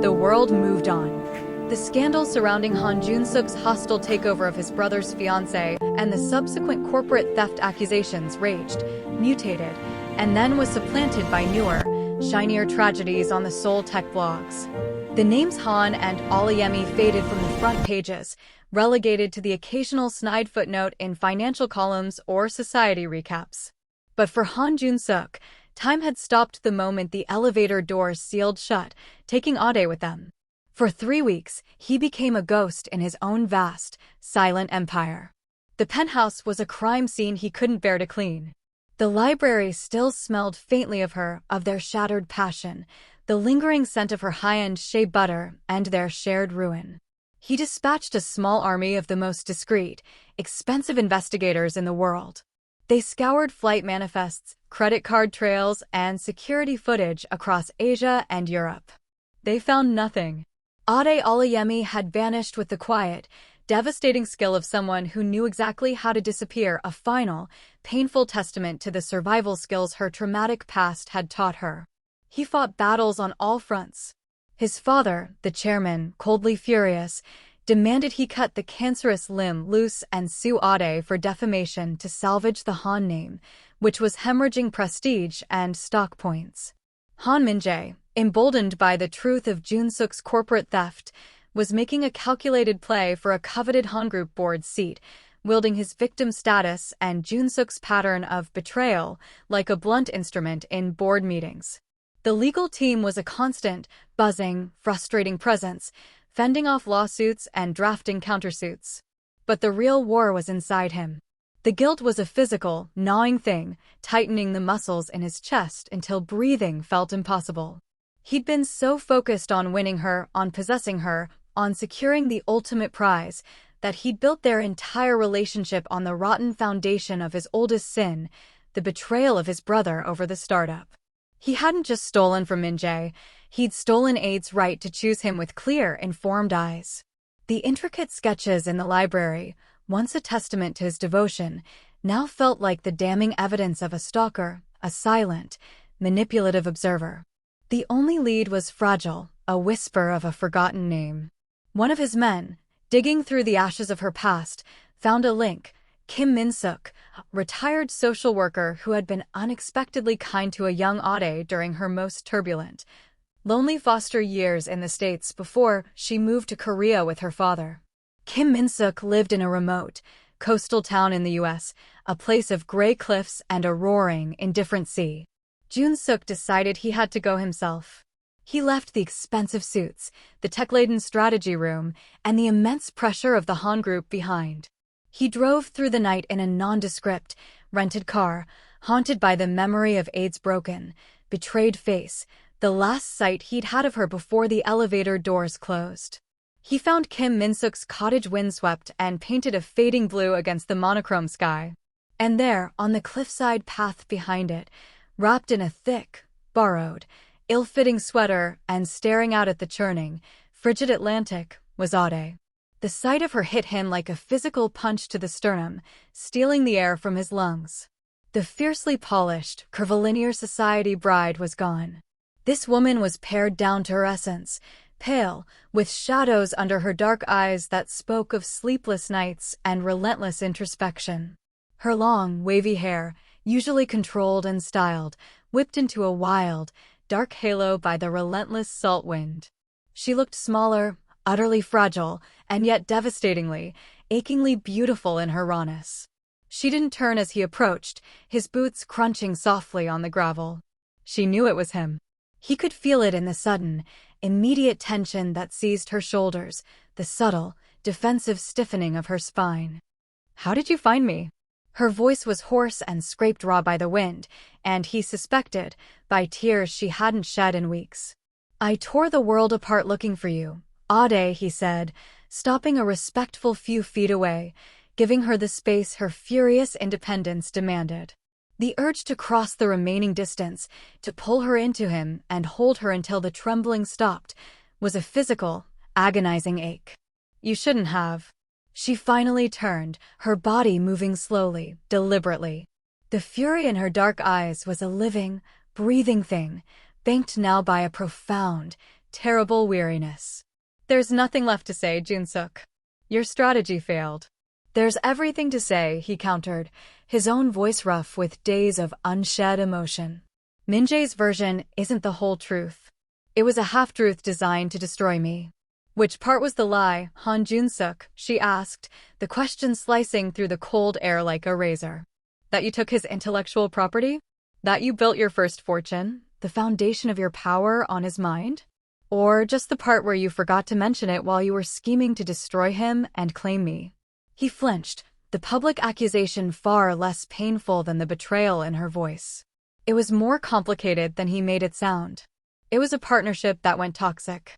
the world moved on. The scandal surrounding Han Jun-suk's hostile takeover of his brother's fiancée and the subsequent corporate theft accusations raged, mutated, and then was supplanted by newer, shinier tragedies on the Seoul tech blogs. The names Han and Aoyemi faded from the front pages, relegated to the occasional snide footnote in financial columns or society recaps. But for Han Jun-suk, time had stopped the moment the elevator doors sealed shut, taking Ade with them. For 3 weeks, he became a ghost in his own vast, silent empire. The penthouse was a crime scene he couldn't bear to clean. The library still smelled faintly of her, of their shattered passion, the lingering scent of her high-end shea butter, and their shared ruin. He dispatched a small army of the most discreet, expensive investigators in the world. They scoured flight manifests, credit card trails, and security footage across Asia and Europe. They found nothing. Ade Aoyemi had vanished with the quiet, devastating skill of someone who knew exactly how to disappear, a final, painful testament to the survival skills her traumatic past had taught her. He fought battles on all fronts. His father, the chairman, coldly furious, demanded he cut the cancerous limb loose and sue Ade for defamation to salvage the Han name, which was hemorrhaging prestige and stock points. Han Min-jae, emboldened by the truth of Jun-suk's corporate theft, was making a calculated play for a coveted Han Group board seat, wielding his victim status and Jun-suk's pattern of betrayal like a blunt instrument in board meetings. The legal team was a constant, buzzing, frustrating presence, fending off lawsuits and drafting countersuits. But the real war was inside him. The guilt was a physical, gnawing thing, tightening the muscles in his chest until breathing felt impossible. He'd been so focused on winning her, on possessing her, on securing the ultimate prize, that he'd built their entire relationship on the rotten foundation of his oldest sin, the betrayal of his brother over the startup. He hadn't just stolen from Min-jae, he'd stolen Ade's right to choose him with clear, informed eyes. The intricate sketches in the library, once a testament to his devotion, now felt like the damning evidence of a stalker, a silent, manipulative observer. The only lead was fragile, a whisper of a forgotten name. One of his men, digging through the ashes of her past, found a link: Kim Min-suk, retired social worker who had been unexpectedly kind to a young Ade during her most turbulent, lonely foster years in the States before she moved to Korea with her father. Kim Min-suk lived in a remote, coastal town in the U.S., a place of gray cliffs and a roaring, indifferent sea. Jun-suk decided he had to go himself. He left the expensive suits, the tech-laden strategy room, and the immense pressure of the Han Group behind. He drove through the night in a nondescript, rented car, haunted by the memory of Ade's broken, betrayed face, the last sight he'd had of her before the elevator doors closed. He found Kim Min-suk's cottage windswept and painted a fading blue against the monochrome sky. And there, on the cliffside path behind it, wrapped in a thick, borrowed, ill-fitting sweater and staring out at the churning, frigid Atlantic, was Ade. The sight of her hit him like a physical punch to the sternum, stealing the air from his lungs. The fiercely polished, curvilinear society bride was gone. This woman was pared down to her essence, pale, with shadows under her dark eyes that spoke of sleepless nights and relentless introspection. Her long, wavy hair, usually controlled and styled, whipped into a wild, dark halo by the relentless salt wind. She looked smaller, utterly fragile, and yet devastatingly, achingly beautiful in her rawness. She didn't turn as he approached, his boots crunching softly on the gravel. She knew it was him. He could feel it in the sudden, immediate tension that seized her shoulders, the subtle, defensive stiffening of her spine. "How did you find me?" Her voice was hoarse and scraped raw by the wind, and he suspected, by tears she hadn't shed in weeks. "I tore the world apart looking for you, Ade," he said, stopping a respectful few feet away, giving her the space her furious independence demanded. The urge to cross the remaining distance, to pull her into him and hold her until the trembling stopped, was a physical, agonizing ache. "You shouldn't have." She finally turned, her body moving slowly, deliberately. The fury in her dark eyes was a living, breathing thing, banked now by a profound, terrible weariness. There's nothing left to say, Jun-suk. Your strategy failed. There's everything to say, he countered, his own voice rough with days of unshed emotion. Min-jae's version isn't the whole truth. It was a half-truth designed to destroy me. Which part was the lie, Han Jun-suk? She asked, the question slicing through the cold air like a razor. That you took his intellectual property? That you built your first fortune, the foundation of your power, on his mind? Or just the part where you forgot to mention it while you were scheming to destroy him and claim me? He flinched, the public accusation far less painful than the betrayal in her voice. It was more complicated than he made it sound. It was a partnership that went toxic.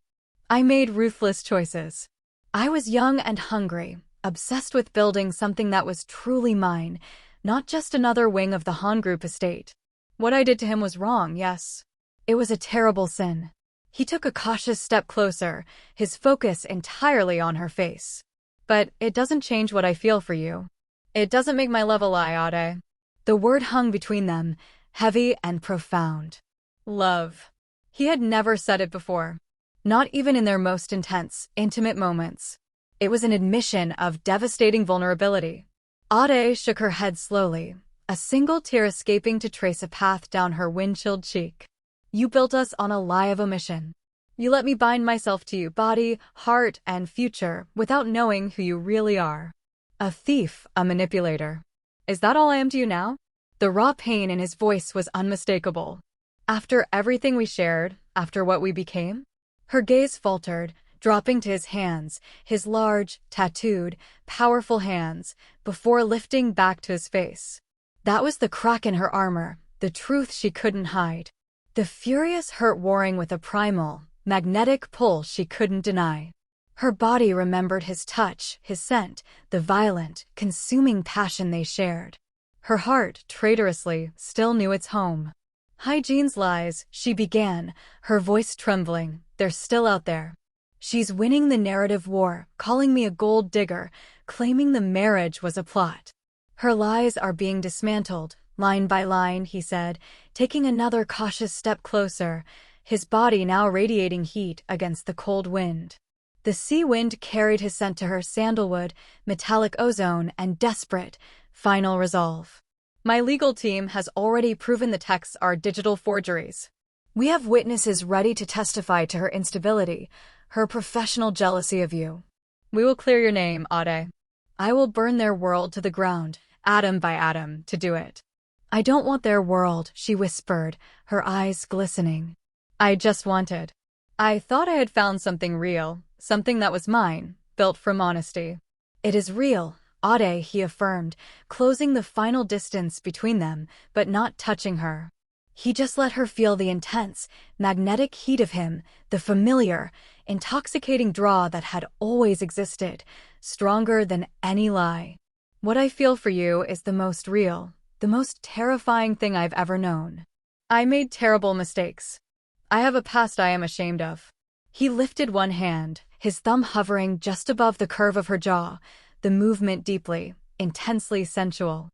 I made ruthless choices. I was young and hungry, obsessed with building something that was truly mine, not just another wing of the Han Group estate. What I did to him was wrong, yes. It was a terrible sin. He took a cautious step closer, his focus entirely on her face. But it doesn't change what I feel for you. It doesn't make my love a lie, Ade. The word hung between them, heavy and profound. Love. He had never said it before. Not even in their most intense, intimate moments. It was an admission of devastating vulnerability. Ade shook her head slowly, a single tear escaping to trace a path down her wind-chilled cheek. You built us on a lie of omission. You let me bind myself to you, body, heart, and future, without knowing who you really are. A thief, a manipulator. Is that all I am to you now? The raw pain in his voice was unmistakable. After everything we shared, after what we became? Her gaze faltered, dropping to his hands, his large, tattooed, powerful hands, before lifting back to his face. That was the crack in her armor, the truth she couldn't hide. The furious hurt warring with a primal, magnetic pull she couldn't deny. Her body remembered his touch, his scent, the violent, consuming passion they shared. Her heart, traitorously, still knew its home. Hygiene's lies, she began, her voice trembling. They're still out there. She's winning the narrative war, calling me a gold digger, claiming the marriage was a plot. Her lies are being dismantled, line by line, he said, taking another cautious step closer, his body now radiating heat against the cold wind. The sea wind carried his scent to her, sandalwood, metallic ozone, and desperate, final resolve. My legal team has already proven the texts are digital forgeries. We have witnesses ready to testify to her instability, her professional jealousy of you. We will clear your name, Ade. I will burn their world to the ground, atom by atom, to do it. I don't want their world, she whispered, her eyes glistening. I just wanted. I thought I had found something real, something that was mine, built from honesty. It is real, Ade, he affirmed, closing the final distance between them, but not touching her. He just let her feel the intense, magnetic heat of him, the familiar, intoxicating draw that had always existed, stronger than any lie. What I feel for you is the most real, the most terrifying thing I've ever known. I made terrible mistakes. I have a past I am ashamed of. He lifted one hand, his thumb hovering just above the curve of her jaw, the movement deeply, intensely sensual.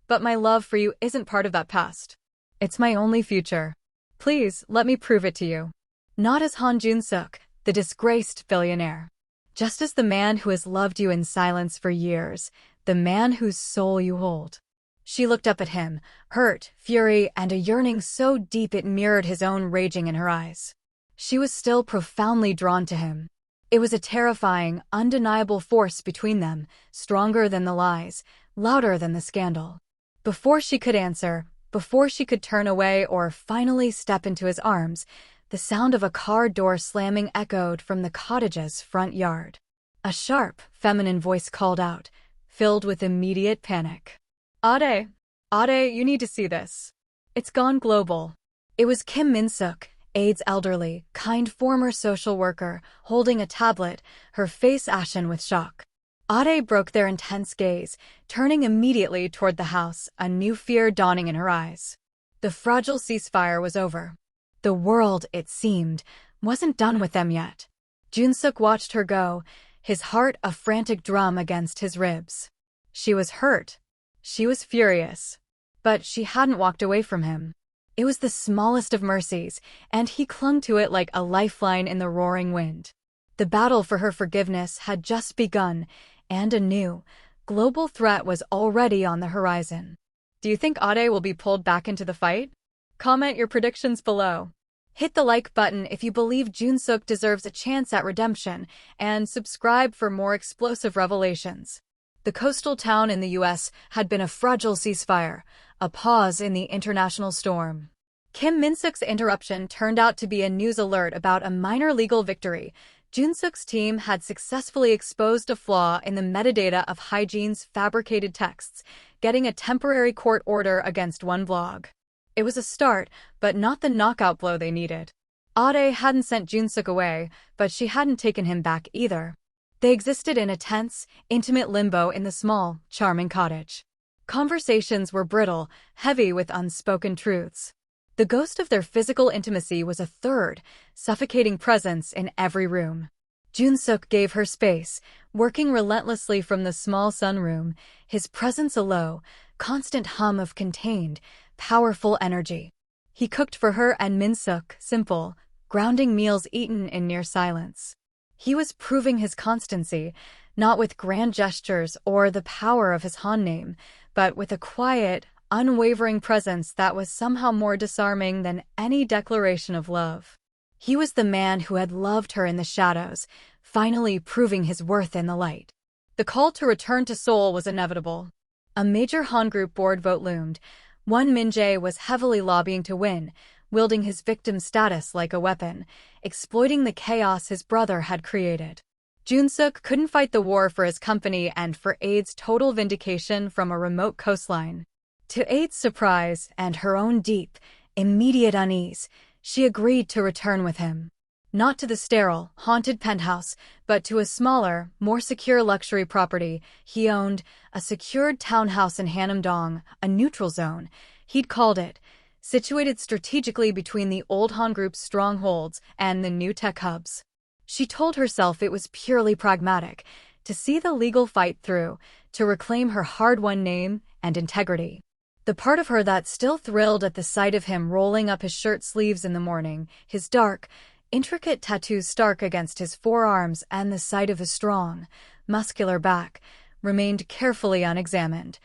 But my love for you isn't part of that past. It's my only future. Please, let me prove it to you. Not as Han Jun-suk, the disgraced billionaire. Just as the man who has loved you in silence for years, the man whose soul you hold. She looked up at him, hurt, fury, and a yearning so deep it mirrored his own raging in her eyes. She was still profoundly drawn to him. It was a terrifying, undeniable force between them, stronger than the lies, louder than the scandal. Before she could answer, before she could turn away or finally step into his arms, the sound of a car door slamming echoed from the cottage's front yard. A sharp, feminine voice called out, filled with immediate panic. Ade, you need to see this. It's gone global. It was Kim Min-suk, Ade's elderly, kind former social worker, holding a tablet, her face ashen with shock. Ade broke their intense gaze, turning immediately toward the house, a new fear dawning in her eyes. The fragile ceasefire was over. The world, it seemed, wasn't done with them yet. Jun-suk watched her go, his heart a frantic drum against his ribs. She was hurt. She was furious. But she hadn't walked away from him. It was the smallest of mercies, and he clung to it like a lifeline in the roaring wind. The battle for her forgiveness had just begun, and a new, global threat was already on the horizon. Do you think Ade will be pulled back into the fight? Comment your predictions below. Hit the like button if you believe Jun-suk deserves a chance at redemption, and subscribe for more explosive revelations. The coastal town in the US had been a fragile ceasefire, a pause in the international storm. Kim Min-suk's interruption turned out to be a news alert about a minor legal victory. Jun-suk's team had successfully exposed a flaw in the metadata of Hyejine's fabricated texts, getting a temporary court order against one blog. It was a start, but not the knockout blow they needed. Ade hadn't sent Jun-suk away, but she hadn't taken him back either. They existed in a tense, intimate limbo in the small, charming cottage. Conversations were brittle, heavy with unspoken truths. The ghost of their physical intimacy was a third, suffocating presence in every room. Jun-suk gave her space, working relentlessly from the small sunroom, his presence a low, constant hum of contained, powerful energy. He cooked for her and Min-suk, simple, grounding meals eaten in near silence. He was proving his constancy, not with grand gestures or the power of his Han name, but with a quiet, unwavering presence that was somehow more disarming than any declaration of love. He was the man who had loved her in the shadows, finally proving his worth in the light. The call to return to Seoul was inevitable. A major Han group board vote loomed. One Min-jae was heavily lobbying to win, wielding his victim status like a weapon, exploiting the chaos his brother had created. Jun-suk couldn't fight the war for his company and for Ade's total vindication from a remote coastline. To Ade's surprise and her own deep, immediate unease, she agreed to return with him. Not to the sterile, haunted penthouse, but to a smaller, more secure luxury property he owned, a secured townhouse in Hanam-dong, a neutral zone, he'd called it, situated strategically between the old Han Group's strongholds and the new tech hubs. She told herself it was purely pragmatic, to see the legal fight through, to reclaim her hard-won name and integrity. The part of her that still thrilled at the sight of him rolling up his shirt sleeves in the morning, his dark, intricate tattoos stark against his forearms and the sight of his strong, muscular back, remained carefully unexamined,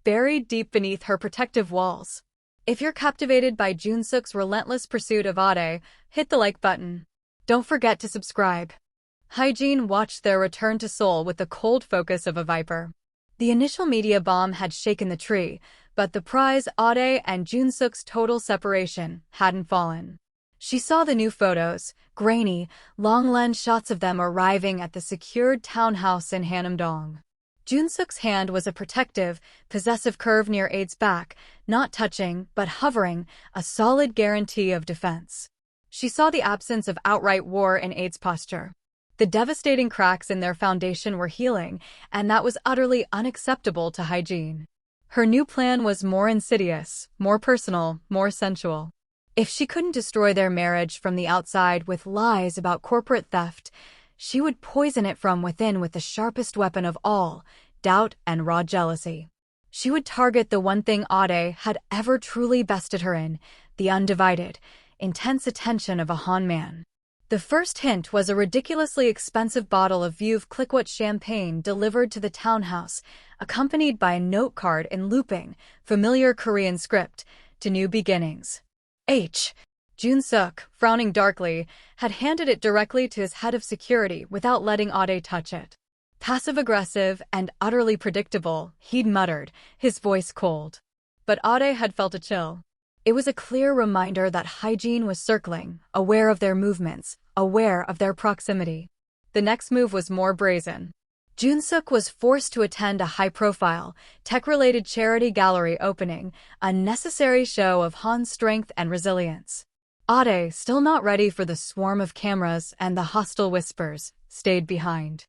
buried deep beneath her protective walls. If you're captivated by Jun-suk's relentless pursuit of Ade, hit the like button. Don't forget to subscribe. Hyejin watched their return to Seoul with the cold focus of a viper. The initial media bomb had shaken the tree, but the prize, Ade and Jun-suk's total separation, hadn't fallen. She saw the new photos, grainy, long-lens shots of them arriving at the secured townhouse in Hanam-dong. Jun-suk's hand was a protective, possessive curve near Ade's back, not touching, but hovering, a solid guarantee of defense. She saw the absence of outright war in Ade's posture. The devastating cracks in their foundation were healing, and that was utterly unacceptable to Hyejin. Her new plan was more insidious, more personal, more sensual. If she couldn't destroy their marriage from the outside with lies about corporate theft, she would poison it from within with the sharpest weapon of all, doubt and raw jealousy. She would target the one thing Ade had ever truly bested her in, the undivided, intense attention of a Han man. The first hint was a ridiculously expensive bottle of Veuve Clicquot champagne delivered to the townhouse, accompanied by a note card in looping, familiar Korean script, to new beginnings. Jun-suk, frowning darkly, had handed it directly to his head of security without letting Ade touch it. Passive-aggressive and utterly predictable, he'd muttered, his voice cold. But Ade had felt a chill. It was a clear reminder that Hyejin was circling, aware of their movements, aware of their proximity. The next move was more brazen. Jun-suk was forced to attend a high-profile, tech-related charity gallery opening, a necessary show of Han's strength and resilience. Ade, still not ready for the swarm of cameras and the hostile whispers, stayed behind.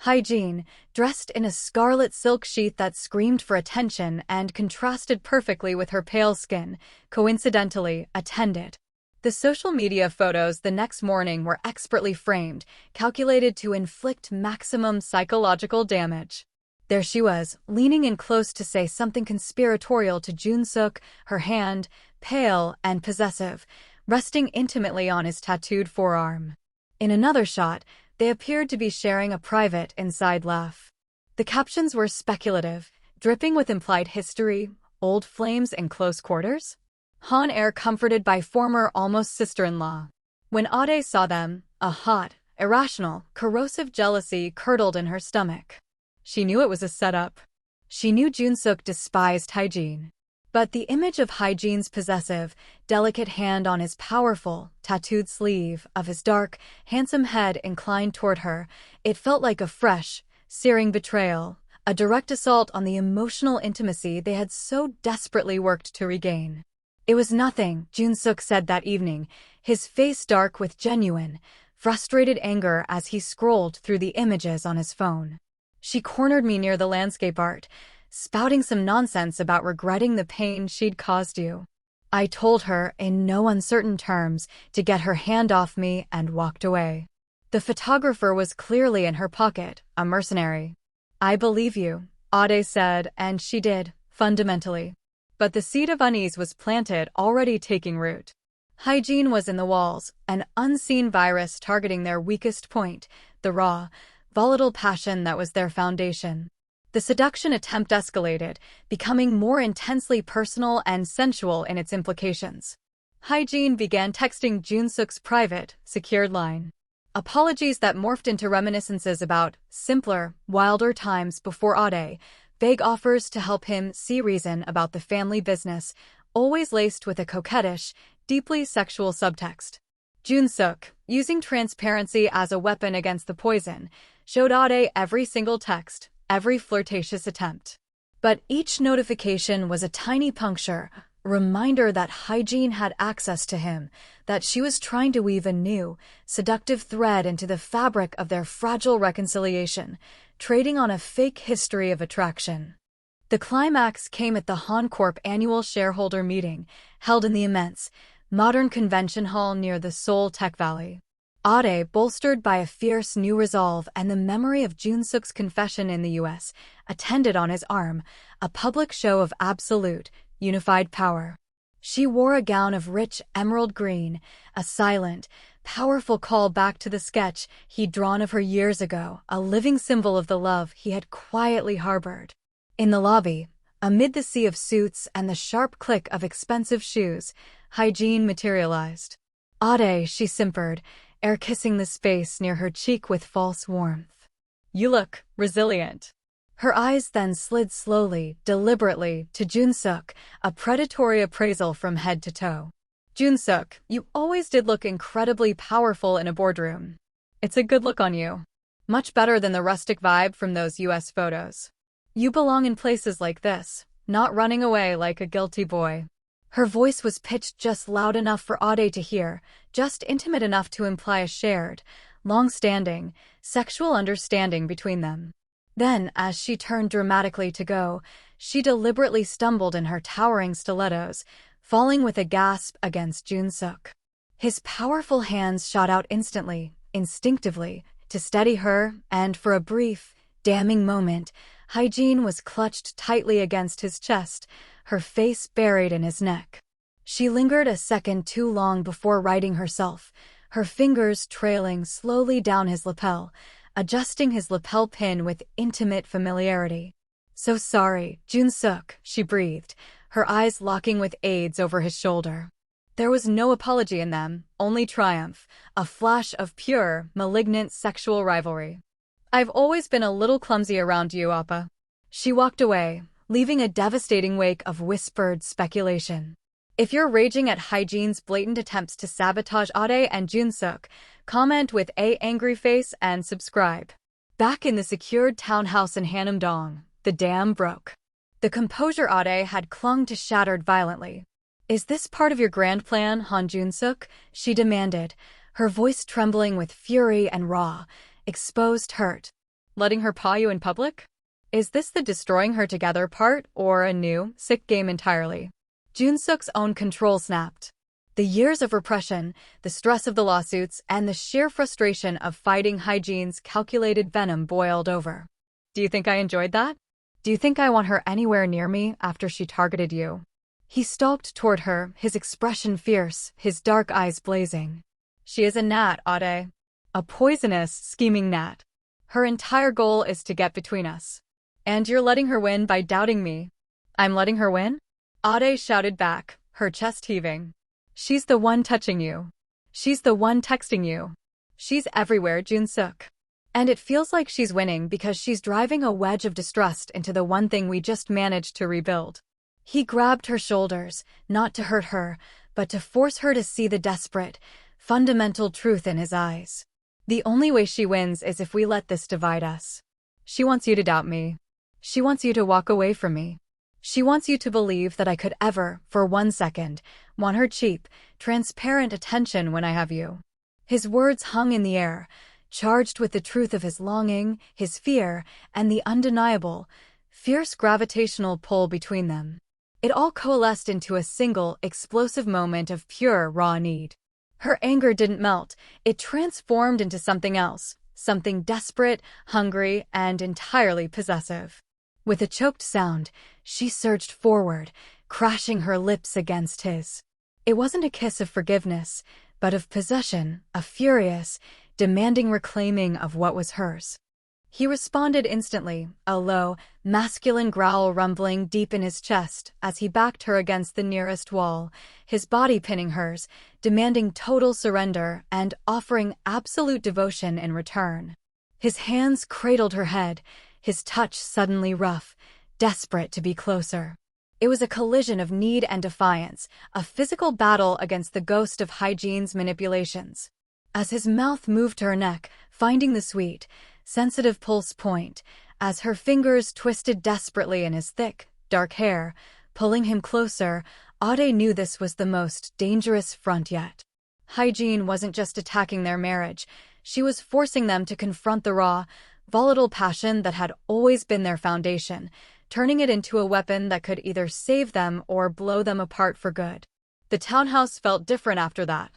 Hyejin, dressed in a scarlet silk sheath that screamed for attention and contrasted perfectly with her pale skin, coincidentally attended. The social media photos the next morning were expertly framed, calculated to inflict maximum psychological damage. There she was, leaning in close to say something conspiratorial to Jun-suk, her hand, pale and possessive, resting intimately on his tattooed forearm. In another shot, they appeared to be sharing a private inside laugh. The captions were speculative, dripping with implied history, old flames in close quarters. Han air comforted by former almost sister-in-law. When Ade saw them, a hot, irrational, corrosive jealousy curdled in her stomach. She knew it was a setup. She knew Jun-suk despised hygiene. But the image of Hyejine's possessive, delicate hand on his powerful, tattooed sleeve, of his dark, handsome head inclined toward her, it felt like a fresh, searing betrayal, a direct assault on the emotional intimacy they had so desperately worked to regain. It was nothing, Jun-suk said that evening, his face dark with genuine, frustrated anger as he scrolled through the images on his phone. She cornered me near the landscape art, spouting some nonsense about regretting the pain she'd caused you. I told her, in no uncertain terms, to get her hand off me and walked away. The photographer was clearly in her pocket, a mercenary. I believe you, Ade said, and she did, fundamentally. But the seed of unease was planted, already taking root. Hygiene was in the walls, an unseen virus targeting their weakest point, the raw, volatile passion that was their foundation. The seduction attempt escalated, becoming more intensely personal and sensual in its implications. Hygiene began texting Jun-suk's private, secured line. Apologies that morphed into reminiscences about simpler, wilder times before Ade, vague offers to help him see reason about the family business, always laced with a coquettish, deeply sexual subtext. Jun-suk, using transparency as a weapon against the poison, showed Ade every single text, every flirtatious attempt. But each notification was a tiny puncture, a reminder that Hygiene had access to him, that she was trying to weave a new, seductive thread into the fabric of their fragile reconciliation, trading on a fake history of attraction. The climax came at the Han Corp annual shareholder meeting, held in the immense, modern convention hall near the Seoul Tech Valley. Ade, bolstered by a fierce new resolve and the memory of Jun-suk's confession in the U.S., attended on his arm, a public show of absolute, unified power. She wore a gown of rich emerald green, a silent, powerful call back to the sketch he'd drawn of her years ago, a living symbol of the love he had quietly harbored. In the lobby, amid the sea of suits and the sharp click of expensive shoes, Hygiene materialized. Ade, she simpered, air-kissing the space near her cheek with false warmth. You look resilient. Her eyes then slid slowly, deliberately, to Jun-suk, a predatory appraisal from head to toe. Jun-suk, you always did look incredibly powerful in a boardroom. It's a good look on you. Much better than the rustic vibe from those US photos. You belong in places like this, not running away like a guilty boy. Her voice was pitched just loud enough for Ade to hear, just intimate enough to imply a shared, long-standing, sexual understanding between them. Then, as she turned dramatically to go, she deliberately stumbled in her towering stilettos, falling with a gasp against Jun-suk. His powerful hands shot out instantly, instinctively, to steady her, and for a brief, damning moment, Hygiene was clutched tightly against his chest, her face buried in his neck. She lingered a second too long before righting herself, her fingers trailing slowly down his lapel, adjusting his lapel pin with intimate familiarity. So sorry, Jun-suk, she breathed, her eyes locking with Ade's over his shoulder. There was no apology in them, only triumph, a flash of pure, malignant sexual rivalry. I've always been a little clumsy around you, Appa. She walked away, leaving a devastating wake of whispered speculation. If you're raging at Hygiene's blatant attempts to sabotage Ade and Jun-suk, comment with a angry face and subscribe. Back in the secured townhouse in Hanam-dong, the dam broke. The composure Ade had clung to shattered violently. Is this part of your grand plan, Han Jun-suk? She demanded, her voice trembling with fury and raw, exposed hurt. Letting her paw you in public? Is this the destroying her together part, or a new, sick game entirely? Jun-suk's own control snapped. The years of repression, the stress of the lawsuits, and the sheer frustration of fighting Hygiene's calculated venom boiled over. Do you think I enjoyed that? Do you think I want her anywhere near me after she targeted you? He stalked toward her, his expression fierce, his dark eyes blazing. She is a gnat, Ade. A poisonous, scheming gnat. Her entire goal is to get between us. And you're letting her win by doubting me. I'm letting her win? Ade shouted back, her chest heaving. She's the one touching you. She's the one texting you. She's everywhere, Jun-suk. And it feels like she's winning because she's driving a wedge of distrust into the one thing we just managed to rebuild. He grabbed her shoulders, not to hurt her, but to force her to see the desperate, fundamental truth in his eyes. The only way she wins is if we let this divide us. She wants you to doubt me. She wants you to walk away from me. She wants you to believe that I could ever, for 1 second, want her cheap, transparent attention when I have you. His words hung in the air, charged with the truth of his longing, his fear, and the undeniable, fierce gravitational pull between them. It all coalesced into a single, explosive moment of pure, raw need. Her anger didn't melt, it transformed into something else, something desperate, hungry, and entirely possessive. With a choked sound, she surged forward, crashing her lips against his. It wasn't a kiss of forgiveness, but of possession, a furious, demanding reclaiming of what was hers. He responded instantly, a low, masculine growl rumbling deep in his chest as he backed her against the nearest wall, his body pinning hers, demanding total surrender and offering absolute devotion in return. His hands cradled her head, his touch suddenly rough, desperate to be closer. It was a collision of need and defiance, a physical battle against the ghost of hygiene's manipulations. As his mouth moved to her neck, finding the sweet, sensitive pulse point, as her fingers twisted desperately in his thick, dark hair, pulling him closer, Ade knew this was the most dangerous front yet. Hygiene wasn't just attacking their marriage, she was forcing them to confront the raw, volatile passion that had always been their foundation, turning it into a weapon that could either save them or blow them apart for good. The townhouse felt different after that.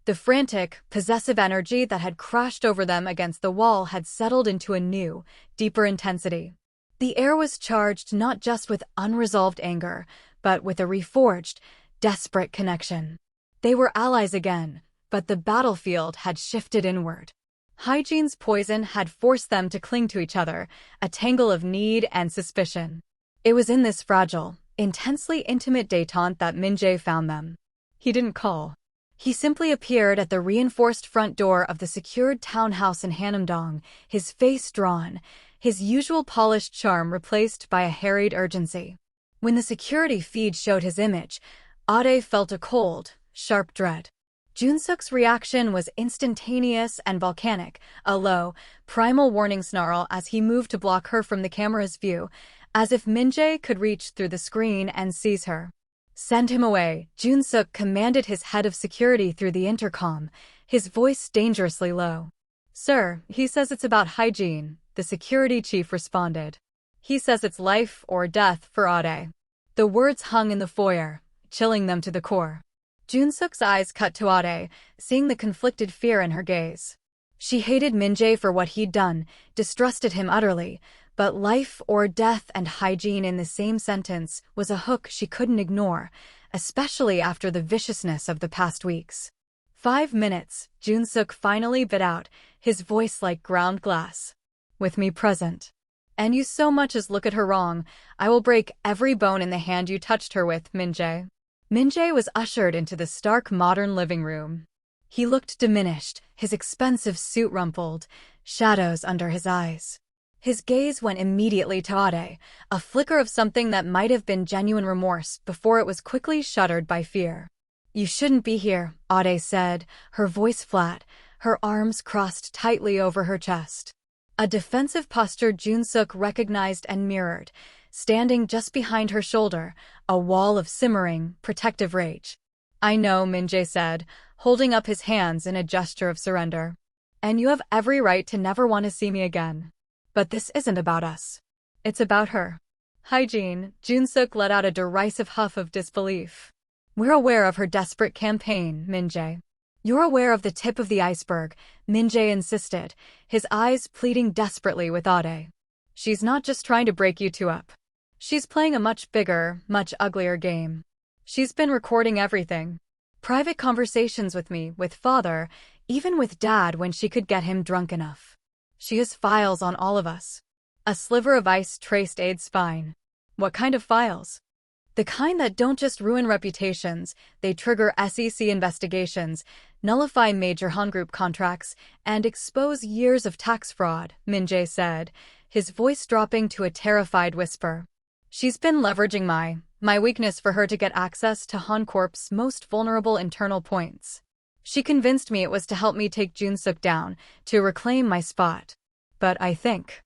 The frantic, possessive energy that had crashed over them against the wall had settled into a new, deeper intensity. The air was charged not just with unresolved anger, but with a reforged, desperate connection. They were allies again, but the battlefield had shifted inward. Hygiene's poison had forced them to cling to each other, a tangle of need and suspicion. It was in this fragile, intensely intimate détente that Min-jae found them. He didn't call. He simply appeared at the reinforced front door of the secured townhouse in Hanamdong, his face drawn, his usual polished charm replaced by a harried urgency. When the security feed showed his image, Ade felt a cold, sharp dread. Jun-suk's reaction was instantaneous and volcanic, a low, primal warning snarl as he moved to block her from the camera's view, as if Min-jae could reach through the screen and seize her. Send him away, Jun-suk commanded his head of security through the intercom, his voice dangerously low. Sir, he says it's about hygiene, the security chief responded. He says it's life or death for Ade. The words hung in the foyer, chilling them to the core. Jun-suk's eyes cut to Ade, seeing the conflicted fear in her gaze. She hated Min-jae for what he'd done, distrusted him utterly, but life or death and hygiene in the same sentence was a hook she couldn't ignore, especially after the viciousness of the past weeks. 5 minutes, Jun-suk finally bit out, his voice like ground glass. With me present. And you so much as look at her wrong, I will break every bone in the hand you touched her with, Min-jae. Min-jae was ushered into the stark modern living room. He looked diminished, his expensive suit rumpled, shadows under his eyes. His gaze went immediately to Ade, a flicker of something that might have been genuine remorse before it was quickly shuttered by fear. You shouldn't be here, Ade said, her voice flat, her arms crossed tightly over her chest. A defensive posture Jun-suk recognized and mirrored, standing just behind her shoulder, a wall of simmering, protective rage. I know, Min-jae said, holding up his hands in a gesture of surrender. And you have every right to never want to see me again. But this isn't about us. It's about her. Hygiene, Jun-suk let out a derisive huff of disbelief. We're aware of her desperate campaign, Min-jae. You're aware of the tip of the iceberg, Min-jae insisted, his eyes pleading desperately with Ade. She's not just trying to break you two up. She's playing a much bigger, much uglier game. She's been recording everything. Private conversations with me, with father, even with dad when she could get him drunk enough. She has files on all of us. A sliver of ice traced Ade's spine. What kind of files? The kind that don't just ruin reputations, they trigger SEC investigations, nullify major Han Group contracts, and expose years of tax fraud, Min-jae said, his voice dropping to a terrified whisper. She's been leveraging my weakness for her to get access to Han Corp's most vulnerable internal points. She convinced me it was to help me take Jun-suk down, to reclaim my spot. But I think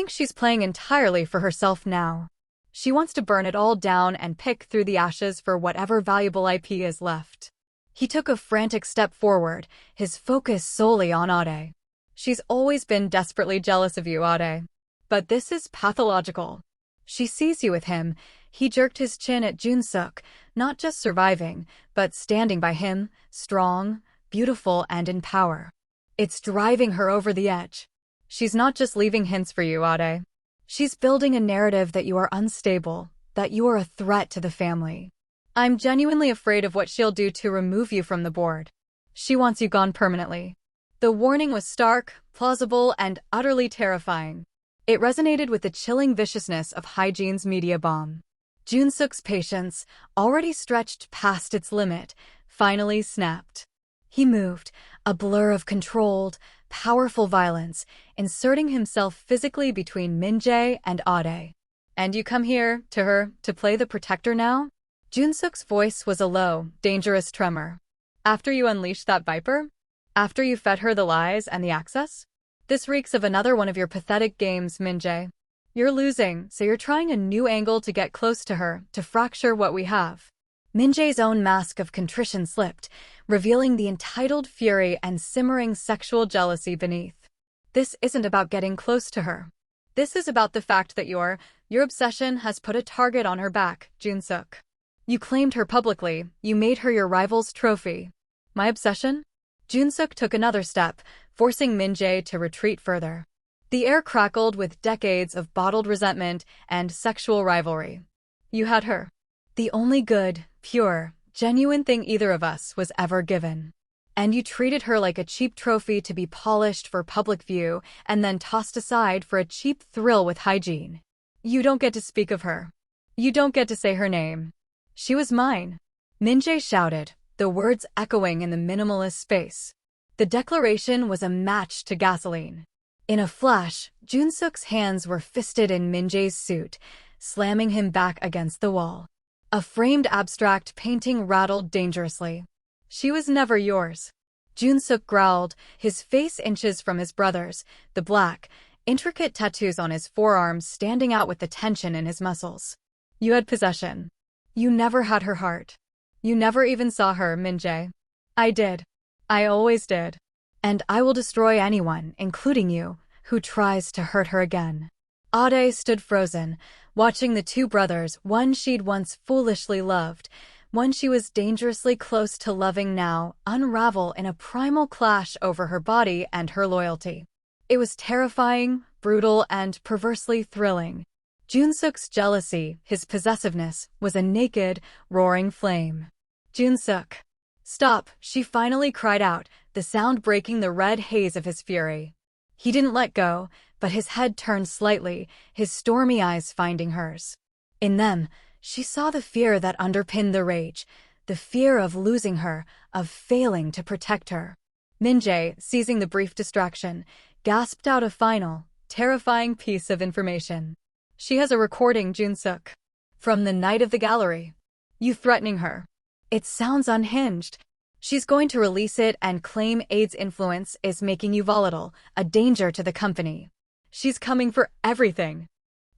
she's playing entirely for herself now. She wants to burn it all down and pick through the ashes for whatever valuable IP is left. He took a frantic step forward, his focus solely on Ade. She's always been desperately jealous of you, Ade. But this is pathological. She sees you with him. He jerked his chin at Jun-suk, not just surviving, but standing by him, strong, beautiful, and in power. It's driving her over the edge. She's not just leaving hints for you, Ade. She's building a narrative that you are unstable, that you are a threat to the family. I'm genuinely afraid of what she'll do to remove you from the board. She wants you gone permanently. The warning was stark, plausible, and utterly terrifying. It resonated with the chilling viciousness of Hygiene's media bomb. Jun-suk's patience, already stretched past its limit, finally snapped. He moved, a blur of controlled, powerful violence, inserting himself physically between Min-jae and Ade. And you come here, to her, to play the protector now? Jun-suk's voice was a low, dangerous tremor. After you unleashed that viper? After you fed her the lies and the access? This reeks of another one of your pathetic games, Min-jae. You're losing, so you're trying a new angle to get close to her, to fracture what we have. Min-jae's own mask of contrition slipped, revealing the entitled fury and simmering sexual jealousy beneath. This isn't about getting close to her. This is about the fact that your obsession has put a target on her back, Jun-suk. You claimed her publicly, you made her your rival's trophy. My obsession? Jun-suk took another step, forcing Min-jae to retreat further. The air crackled with decades of bottled resentment and sexual rivalry. You had her. The only good, pure, genuine thing either of us was ever given. And you treated her like a cheap trophy to be polished for public view and then tossed aside for a cheap thrill with Hygiene. You don't get to speak of her. You don't get to say her name. She was mine. Min-jae shouted, the words echoing in the minimalist space. The declaration was a match to gasoline. In a flash, Jun-suk's hands were fisted in Min-jae's suit, slamming him back against the wall. A framed abstract painting rattled dangerously. She was never yours. Jun-suk growled, his face inches from his brother's, the black, intricate tattoos on his forearms standing out with the tension in his muscles. You had possession. You never had her heart. You never even saw her, Min-jae. I did. I always did. And I will destroy anyone, including you, who tries to hurt her again. Ade stood frozen, watching the two brothers, one she'd once foolishly loved, one she was dangerously close to loving now, unravel in a primal clash over her body and her loyalty. It was terrifying, brutal, and perversely thrilling. Jun-suk's jealousy, his possessiveness, was a naked, roaring flame. Jun-suk. Stop, she finally cried out, the sound breaking the red haze of his fury. He didn't let go, but his head turned slightly, his stormy eyes finding hers. In them, she saw the fear that underpinned the rage, the fear of losing her, of failing to protect her. Min-jae, seizing the brief distraction, gasped out a final, terrifying piece of information. She has a recording, Jun-suk. From the night of the gallery. You threatening her. It sounds unhinged. She's going to release it and claim Ade's influence is making you volatile, a danger to the company. She's coming for everything.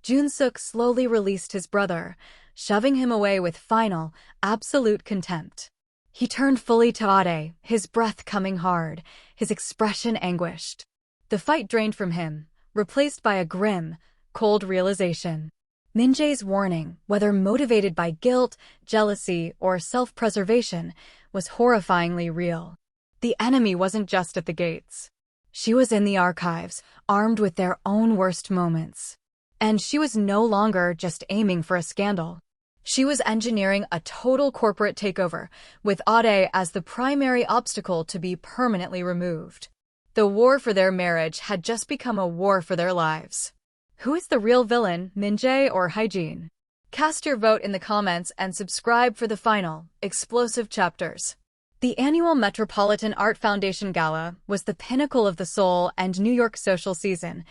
Jun-suk slowly released his brother, shoving him away with final, absolute contempt. He turned fully to Ade, his breath coming hard, his expression anguished. The fight drained from him, replaced by a grim, cold realization. Min-jae's warning, whether motivated by guilt, jealousy, or self-preservation, was horrifyingly real. The enemy wasn't just at the gates. She was in the archives, armed with their own worst moments. And she was no longer just aiming for a scandal. She was engineering a total corporate takeover, with Ade as the primary obstacle to be permanently removed. The war for their marriage had just become a war for their lives. Who is the real villain, Min-jae or Hae-jin? Cast your vote in the comments and subscribe for the final, explosive chapters. The annual Metropolitan Art Foundation Gala was the pinnacle of the Seoul and New York social season,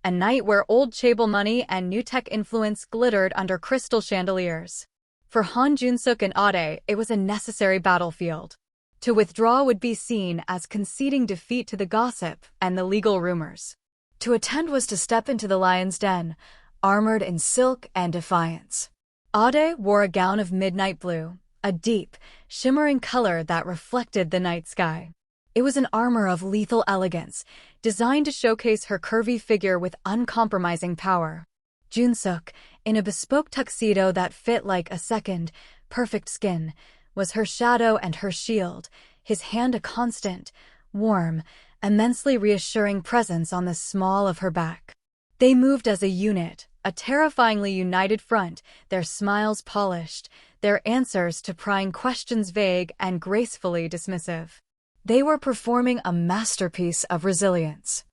a night where old Chaebol money and new tech influence glittered under crystal chandeliers. For Han Jun-suk and Ade, it was a necessary battlefield. To withdraw would be seen as conceding defeat to the gossip and the legal rumors. To attend was to step into the lion's den, armored in silk and defiance. Ade wore a gown of midnight blue, a deep, shimmering color that reflected the night sky. It was an armor of lethal elegance, designed to showcase her curvy figure with uncompromising power. Jun-suk, in a bespoke tuxedo that fit like a second, perfect skin, was her shadow and her shield, his hand a constant, warm, immensely reassuring presence on the small of her back. They moved as a unit, a terrifyingly united front, their smiles polished, their answers to prying questions vague and gracefully dismissive. They were performing a masterpiece of resilience.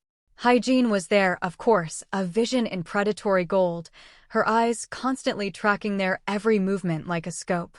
Hae-jin was there, of course, a vision in predatory gold, her eyes constantly tracking their every movement like a scope.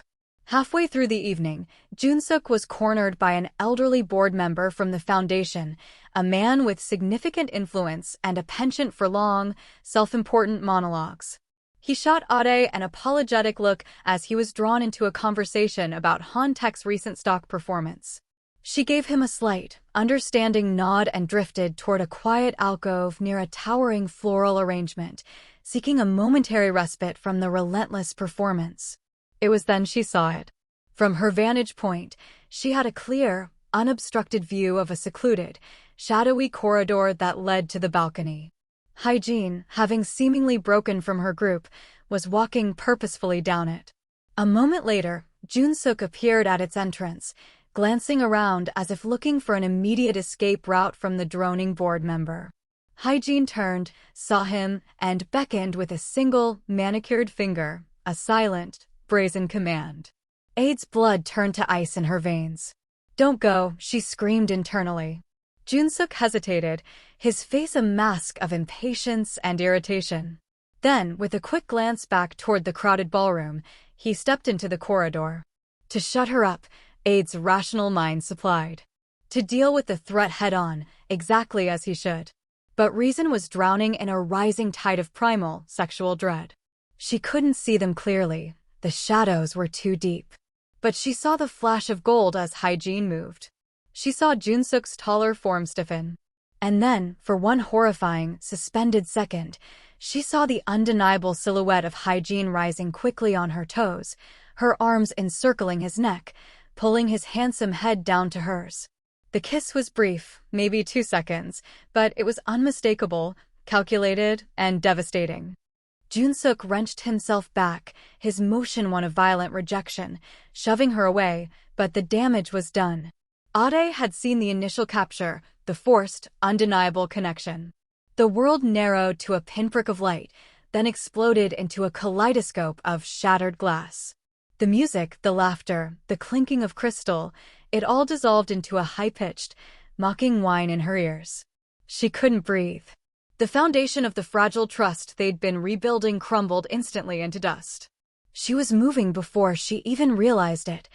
Halfway through the evening, Jun-suk was cornered by an elderly board member from the foundation, a man with significant influence and a penchant for long, self-important monologues. He shot Ade an apologetic look as he was drawn into a conversation about Han Tech's recent stock performance. She gave him a slight, understanding nod and drifted toward a quiet alcove near a towering floral arrangement, seeking a momentary respite from the relentless performance. It was then she saw it. From her vantage point, she had a clear, unobstructed view of a secluded, shadowy corridor that led to the balcony. Hae-jin, having seemingly broken from her group, was walking purposefully down it. A moment later, Jun-suk appeared at its entrance, glancing around as if looking for an immediate escape route from the droning board member. Hae-jin turned, saw him, and beckoned with a single, manicured finger, a silent, brazen command. Ade's blood turned to ice in her veins. "Don't go," she screamed internally. Jun-suk hesitated, his face a mask of impatience and irritation. Then, with a quick glance back toward the crowded ballroom, he stepped into the corridor. To shut her up, Ade's rational mind supplied. To deal with the threat head-on, exactly as he should. But reason was drowning in a rising tide of primal, sexual dread. She couldn't see them clearly. The shadows were too deep. But she saw the flash of gold as Hae-jin moved. She saw Jun-suk's taller form stiffen. And then, for one horrifying, suspended second, she saw the undeniable silhouette of Hae-jin rising quickly on her toes, her arms encircling his neck, pulling his handsome head down to hers. The kiss was brief, maybe 2 seconds, but it was unmistakable, calculated, and devastating. Jun-suk wrenched himself back, his motion one of violent rejection, shoving her away, but the damage was done. Ade had seen the initial capture, the forced, undeniable connection. The world narrowed to a pinprick of light, then exploded into a kaleidoscope of shattered glass. The music, the laughter, the clinking of crystal, it all dissolved into a high-pitched, mocking whine in her ears. She couldn't breathe. The foundation of the fragile trust they'd been rebuilding crumbled instantly into dust. She was moving before she even realized it,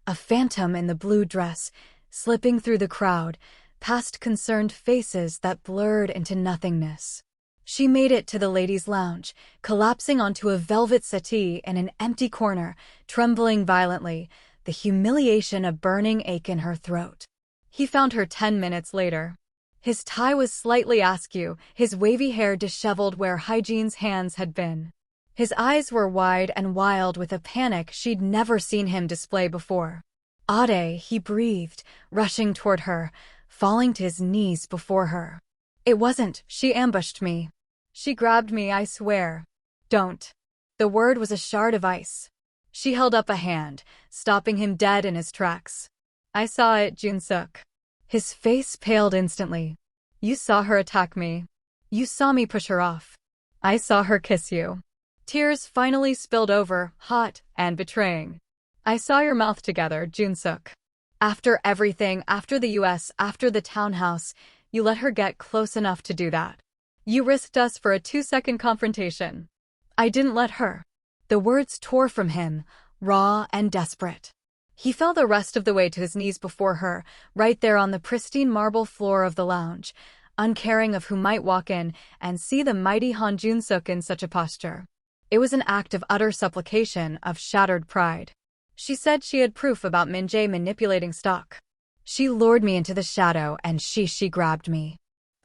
a phantom in the blue dress, slipping through the crowd, past concerned faces that blurred into nothingness. She made it to the ladies' lounge, collapsing onto a velvet settee in an empty corner, trembling violently, the humiliation a burning ache in her throat. He found her 10 minutes later. His tie was slightly askew, his wavy hair disheveled where Hae-jin's hands had been. His eyes were wide and wild with a panic she'd never seen him display before. "Ade," he breathed, rushing toward her, falling to his knees before her. "It wasn't, she ambushed me. She grabbed me, I swear." "Don't." The word was a shard of ice. She held up a hand, stopping him dead in his tracks. "I saw it, Jun-suk." His face paled instantly. You saw her attack me. You saw me push her off. I saw her kiss you. Tears finally spilled over, hot and betraying. I saw your mouth together, Jun-suk. After everything, after the US, after the townhouse, you let her get close enough to do that. You risked us for a 2-second confrontation. I didn't let her. The words tore from him, raw and desperate. He fell the rest of the way to his knees before her, right there on the pristine marble floor of the lounge, uncaring of who might walk in and see the mighty Han Jun-suk in such a posture. It was an act of utter supplication, of shattered pride. She said she had proof about Min-jae manipulating stock. She lured me into the shadow and she grabbed me.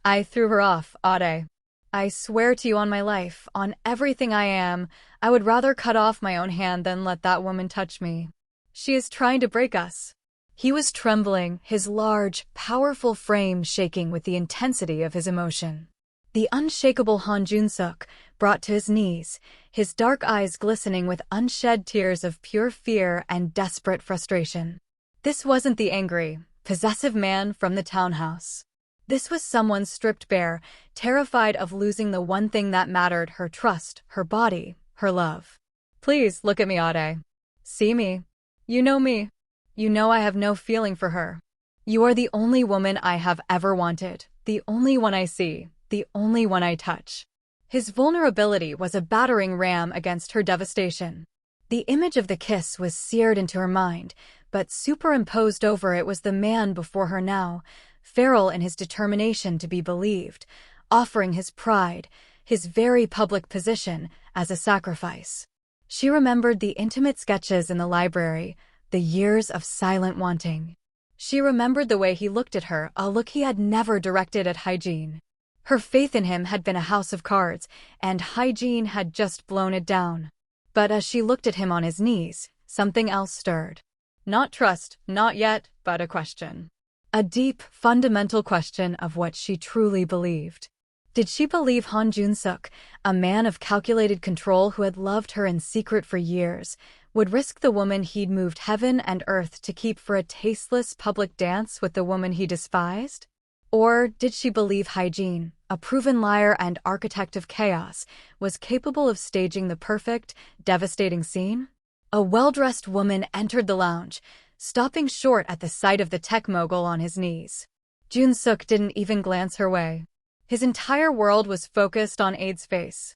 I threw her off, Ade. I swear to you on my life, on everything I am, I would rather cut off my own hand than let that woman touch me. She is trying to break us. He was trembling, his large, powerful frame shaking with the intensity of his emotion. The unshakable Han Jun-suk, brought to his knees, his dark eyes glistening with unshed tears of pure fear and desperate frustration. This wasn't the angry, possessive man from the townhouse. This was someone stripped bare, terrified of losing the one thing that mattered, her trust, her body, her love. Please, look at me, Ade. See me. You know me. You know I have no feeling for her. You are the only woman I have ever wanted, the only one I see, the only one I touch. His vulnerability was a battering ram against her devastation. The image of the kiss was seared into her mind, but superimposed over it was the man before her now, feral in his determination to be believed, offering his pride, his very public position, as a sacrifice. She remembered the intimate sketches in the library, the years of silent wanting. She remembered the way he looked at her, a look he had never directed at Hygiene. Her faith in him had been a house of cards, and Hygiene had just blown it down. But as she looked at him on his knees, something else stirred. Not trust, not yet, but a question. A deep, fundamental question of what she truly believed. Did she believe Han Jun-suk, a man of calculated control who had loved her in secret for years, would risk the woman he'd moved heaven and earth to keep for a tasteless public dance with the woman he despised? Or did she believe Hygiene, a proven liar and architect of chaos, was capable of staging the perfect, devastating scene? A well-dressed woman entered the lounge, stopping short at the sight of the tech mogul on his knees. Jun-suk didn't even glance her way. His entire world was focused on Ade's face.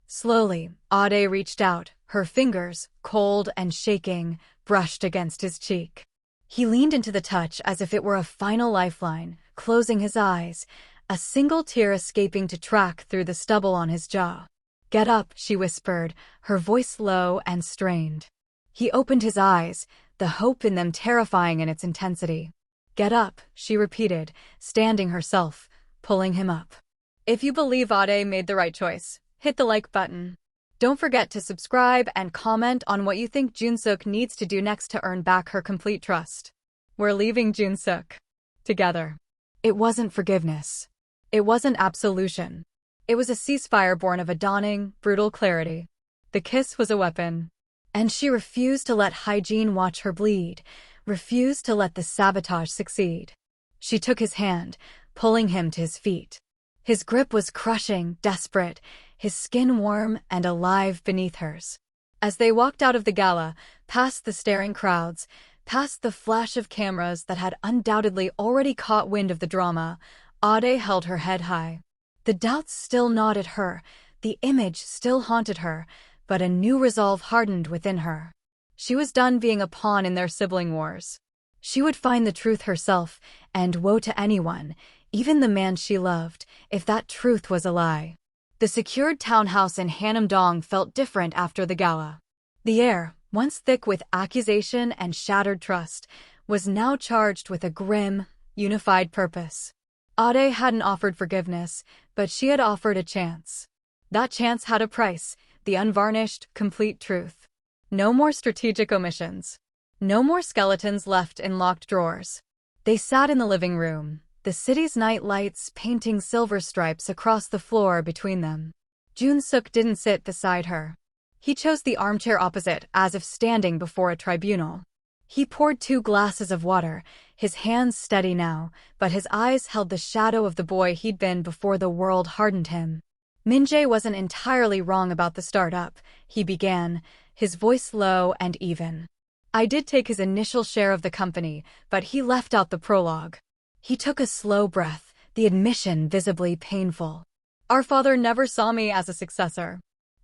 Slowly, Ade reached out, her fingers, cold and shaking, brushed against his cheek. He leaned into the touch as if it were a final lifeline, closing his eyes, a single tear escaping to track through the stubble on his jaw. "Get up," she whispered, her voice low and strained. He opened his eyes, the hope in them terrifying in its intensity. "Get up," she repeated, standing herself, pulling him up. If you believe Ade made the right choice, hit the like button. Don't forget to subscribe and comment on what you think Jun-suk needs to do next to earn back her complete trust. We're leaving Jun-suk. Together. It wasn't forgiveness. It wasn't absolution. It was a ceasefire born of a dawning, brutal clarity. The kiss was a weapon. And she refused to let Hygiene watch her bleed, refused to let the sabotage succeed. She took his hand, pulling him to his feet. His grip was crushing, desperate, his skin warm and alive beneath hers. As they walked out of the gala, past the staring crowds, past the flash of cameras that had undoubtedly already caught wind of the drama, Ade held her head high. The doubts still gnawed at her, the image still haunted her, but a new resolve hardened within her. She was done being a pawn in their sibling wars. She would find the truth herself, and woe to anyone, even the man she loved, if that truth was a lie. The secured townhouse in Hanam-dong felt different after the gala. The air, once thick with accusation and shattered trust, was now charged with a grim, unified purpose. Ade hadn't offered forgiveness, but she had offered a chance. That chance had a price, the unvarnished, complete truth. No more strategic omissions. No more skeletons left in locked drawers. They sat in the living room, the city's night lights painting silver stripes across the floor between them. Jun-suk didn't sit beside her. He chose the armchair opposite, as if standing before a tribunal. He poured 2 glasses of water, his hands steady now, but his eyes held the shadow of the boy he'd been before the world hardened him. Min-jae wasn't entirely wrong about the startup, he began, his voice low and even. I did take his initial share of the company, but he left out the prologue. He took a slow breath, the admission visibly painful. Our father never saw me as a successor.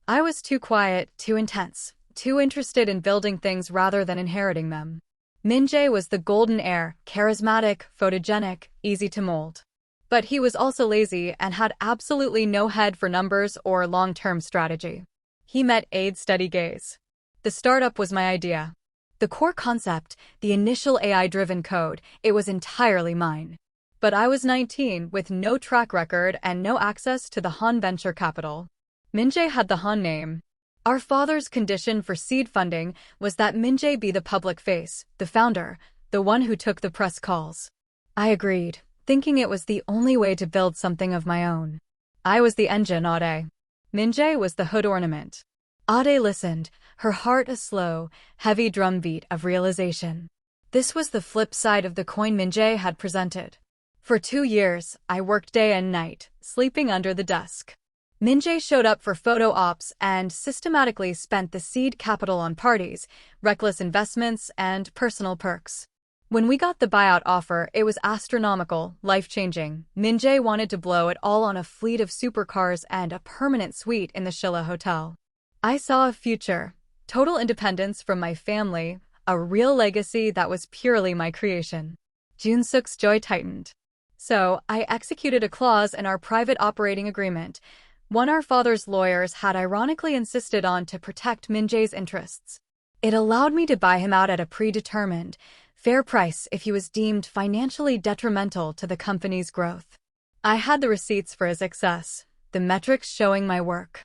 I was too quiet, too intense, too interested in building things rather than inheriting them. Min-jae was the golden heir, charismatic, photogenic, easy to mold. But he was also lazy and had absolutely no head for numbers or long-term strategy. He met Aid's steady gaze. The startup was my idea. The core concept, the initial AI-driven code, it was entirely mine. But I was 19 with no track record and no access to the Han venture capital. Min-jae had the Han name. Our father's condition for seed funding was that Min-jae be the public face, the founder, the one who took the press calls. I agreed, thinking it was the only way to build something of my own. I was the engine, Ade. Min-jae was the hood ornament. Ade listened, her heart a slow, heavy drumbeat of realization. This was the flip side of the coin Min-jae had presented. For 2 years, I worked day and night, sleeping under the desk. Min-jae showed up for photo ops and systematically spent the seed capital on parties, reckless investments, and personal perks. When we got the buyout offer, it was astronomical, life-changing. Min-jae wanted to blow it all on a fleet of supercars and a permanent suite in the Shilla Hotel. I saw a future, total independence from my family, a real legacy that was purely my creation. Jun-suk's joy tightened. So, I executed a clause in our private operating agreement, one our father's lawyers had ironically insisted on to protect Min-jae's interests. It allowed me to buy him out at a predetermined, fair price if he was deemed financially detrimental to the company's growth. I had the receipts for his excess, the metrics showing my work.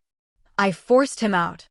I forced him out.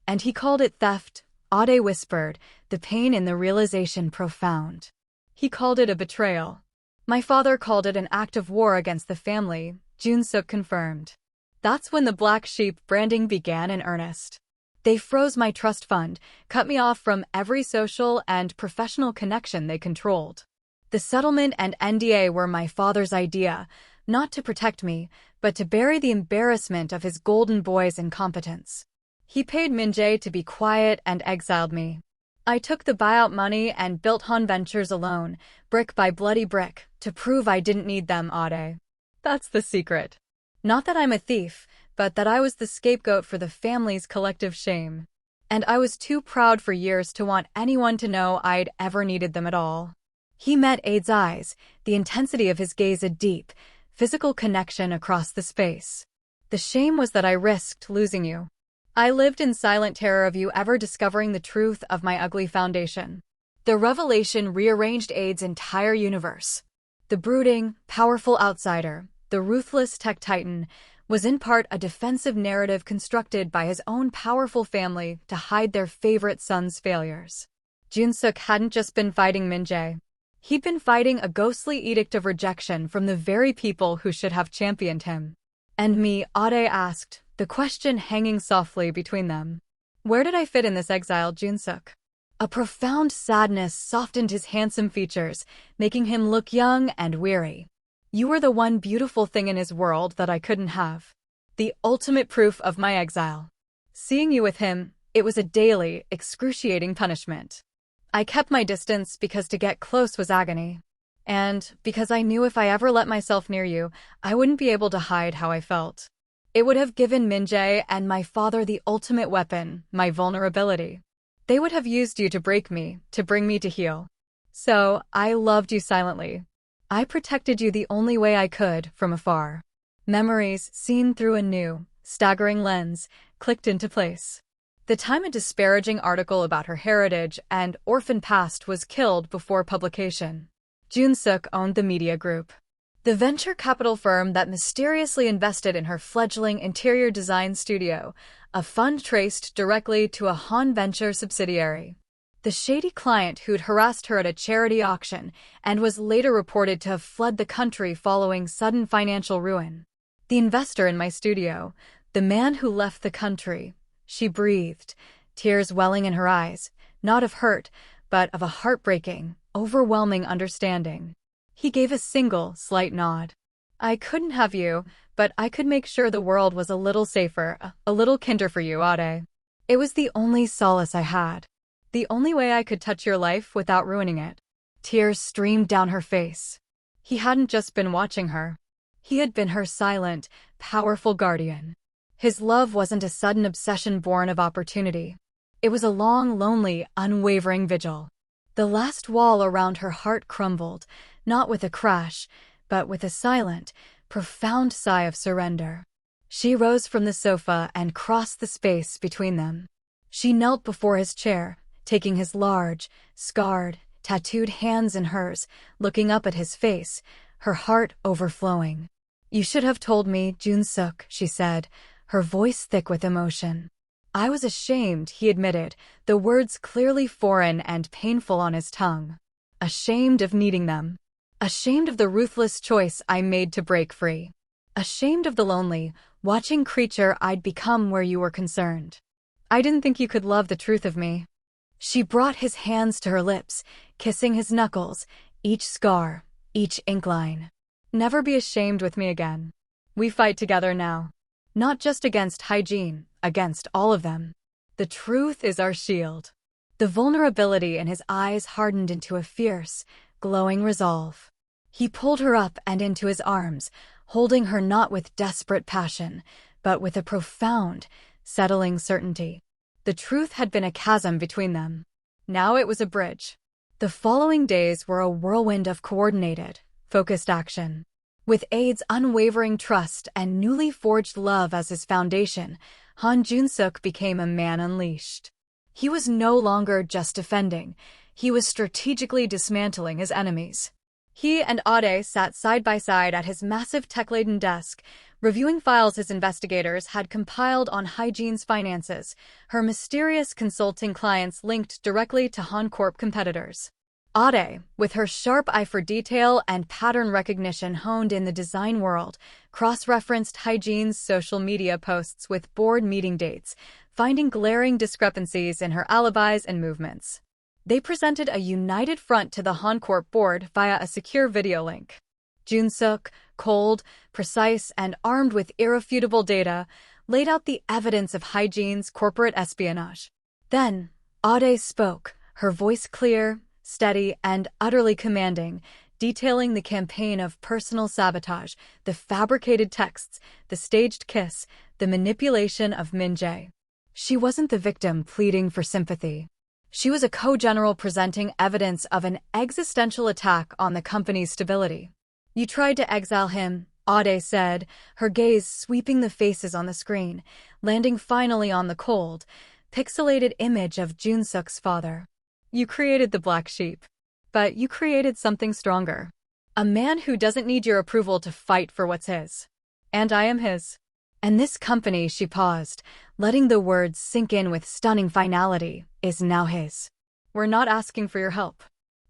And he called it theft, Ade whispered, the pain in the realization profound. He called it a betrayal. My father called it an act of war against the family, Jun-suk confirmed. That's when the black sheep branding began in earnest. They froze my trust fund, cut me off from every social and professional connection they controlled. The settlement and NDA were my father's idea, not to protect me, but to bury the embarrassment of his golden boy's incompetence. He paid Min-jae to be quiet and exiled me. I took the buyout money and built Han Ventures alone, brick by bloody brick, to prove I didn't need them, Ade. That's the secret. Not that I'm a thief, but that I was the scapegoat for the family's collective shame. And I was too proud for years to want anyone to know I'd ever needed them at all. He met Aid's eyes, the intensity of his gaze a deep, physical connection across the space. The shame was that I risked losing you. I lived in silent terror of you ever discovering the truth of my ugly foundation. The revelation rearranged Aid's entire universe. The brooding, powerful outsider, the ruthless tech titan, was in part a defensive narrative constructed by his own powerful family to hide their favorite son's failures. Jun-suk hadn't just been fighting Min-jae. He'd been fighting a ghostly edict of rejection from the very people who should have championed him. And me, Ade asked, the question hanging softly between them. Where did I fit in this exile, Jun-suk? A profound sadness softened his handsome features, making him look young and weary. You were the one beautiful thing in his world that I couldn't have. The ultimate proof of my exile. Seeing you with him, it was a daily, excruciating punishment. I kept my distance because to get close was agony. And because I knew if I ever let myself near you, I wouldn't be able to hide how I felt. It would have given Min-jae and my father the ultimate weapon, my vulnerability. They would have used you to break me, to bring me to heel. So, I loved you silently. I protected you the only way I could, from afar. Memories, seen through a new, staggering lens, clicked into place. The time a disparaging article about her heritage and orphan past was killed before publication. Jun-suk owned the media group. The venture capital firm that mysteriously invested in her fledgling interior design studio, a fund traced directly to a Han Venture subsidiary. The shady client who'd harassed her at a charity auction and was later reported to have fled the country following sudden financial ruin. The investor in my studio, the man who left the country. She breathed, tears welling in her eyes, not of hurt, but of a heartbreaking, overwhelming understanding. He gave a single, slight nod. I couldn't have you, but I could make sure the world was a little safer, a little kinder for you, Ade. It was the only solace I had. The only way I could touch your life without ruining it. Tears streamed down her face. He hadn't just been watching her. He had been her silent, powerful guardian. His love wasn't a sudden obsession born of opportunity. It was a long, lonely, unwavering vigil. The last wall around her heart crumbled, not with a crash, but with a silent, profound sigh of surrender. She rose from the sofa and crossed the space between them. She knelt before his chair, taking his large, scarred, tattooed hands in hers, looking up at his face, her heart overflowing. You should have told me, Jun-suk, she said, her voice thick with emotion. I was ashamed, he admitted, the words clearly foreign and painful on his tongue. Ashamed of needing them. Ashamed of the ruthless choice I made to break free. Ashamed of the lonely, watching creature I'd become where you were concerned. I didn't think you could love the truth of me. She brought his hands to her lips, kissing his knuckles, each scar, each ink line. Never be ashamed with me again. We fight together now. Not just against hygiene, against all of them. The truth is our shield. The vulnerability in his eyes hardened into a fierce, glowing resolve. He pulled her up and into his arms, holding her not with desperate passion, but with a profound, settling certainty. The truth had been a chasm between them. Now it was a bridge. The following days were a whirlwind of coordinated, focused action. With Ade's unwavering trust and newly forged love as his foundation, Han Jun-suk became a man unleashed. He was no longer just defending, he was strategically dismantling his enemies. He and Ade sat side by side at his massive tech-laden desk, reviewing files his investigators had compiled on Hygiene's finances, her mysterious consulting clients linked directly to Han Corp competitors. Ade, with her sharp eye for detail and pattern recognition honed in the design world, cross-referenced Hygiene's social media posts with board meeting dates, finding glaring discrepancies in her alibis and movements. They presented a united front to the Han Corp board via a secure video link. Jun-suk, cold, precise, and armed with irrefutable data, laid out the evidence of Hygiene's corporate espionage. Then, Ade spoke, her voice clear, steady, and utterly commanding, detailing the campaign of personal sabotage, the fabricated texts, the staged kiss, the manipulation of Min-jae. She wasn't the victim pleading for sympathy. She was a co-general presenting evidence of an existential attack on the company's stability. You tried to exile him, Ade said, her gaze sweeping the faces on the screen, landing finally on the cold, pixelated image of Jun-suk's father. You created the black sheep. But you created something stronger. A man who doesn't need your approval to fight for what's his. And I am his. And this company, she paused, letting the words sink in with stunning finality, is now his. We're not asking for your help.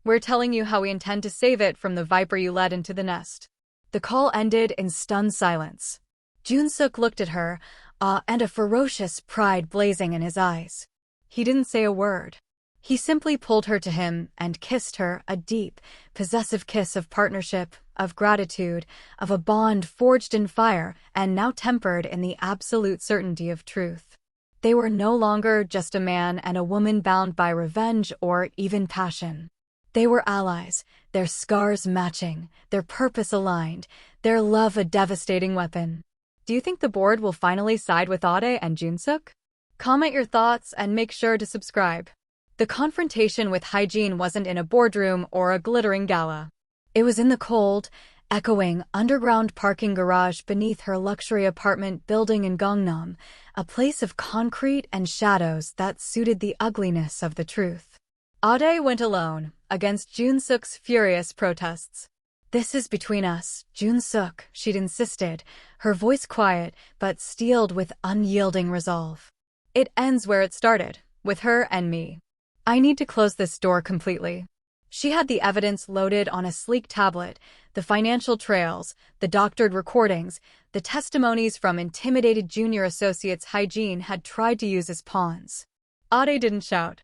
We're telling you how we intend to save it from the viper you led into the nest. The call ended in stunned silence. Jun-suk looked at her, awe and a ferocious pride blazing in his eyes. He didn't say a word. He simply pulled her to him and kissed her, a deep, possessive kiss of partnership, of gratitude, of a bond forged in fire and now tempered in the absolute certainty of truth. They were no longer just a man and a woman bound by revenge or even passion. They were allies, their scars matching, their purpose aligned, their love a devastating weapon. Do you think the board will finally side with Ade and Jun-suk? Comment your thoughts and make sure to subscribe. The confrontation with Hygiene wasn't in a boardroom or a glittering gala. It was in the cold, echoing underground parking garage beneath her luxury apartment building in Gangnam, a place of concrete and shadows that suited the ugliness of the truth. Ade went alone, against Jun-suk's furious protests. This is between us, Jun-suk, she'd insisted, her voice quiet but steeled with unyielding resolve. It ends where it started, with her and me. I need to close this door completely. She had the evidence loaded on a sleek tablet, the financial trails, the doctored recordings, the testimonies from intimidated junior associates Hygiene had tried to use as pawns. Ade didn't shout.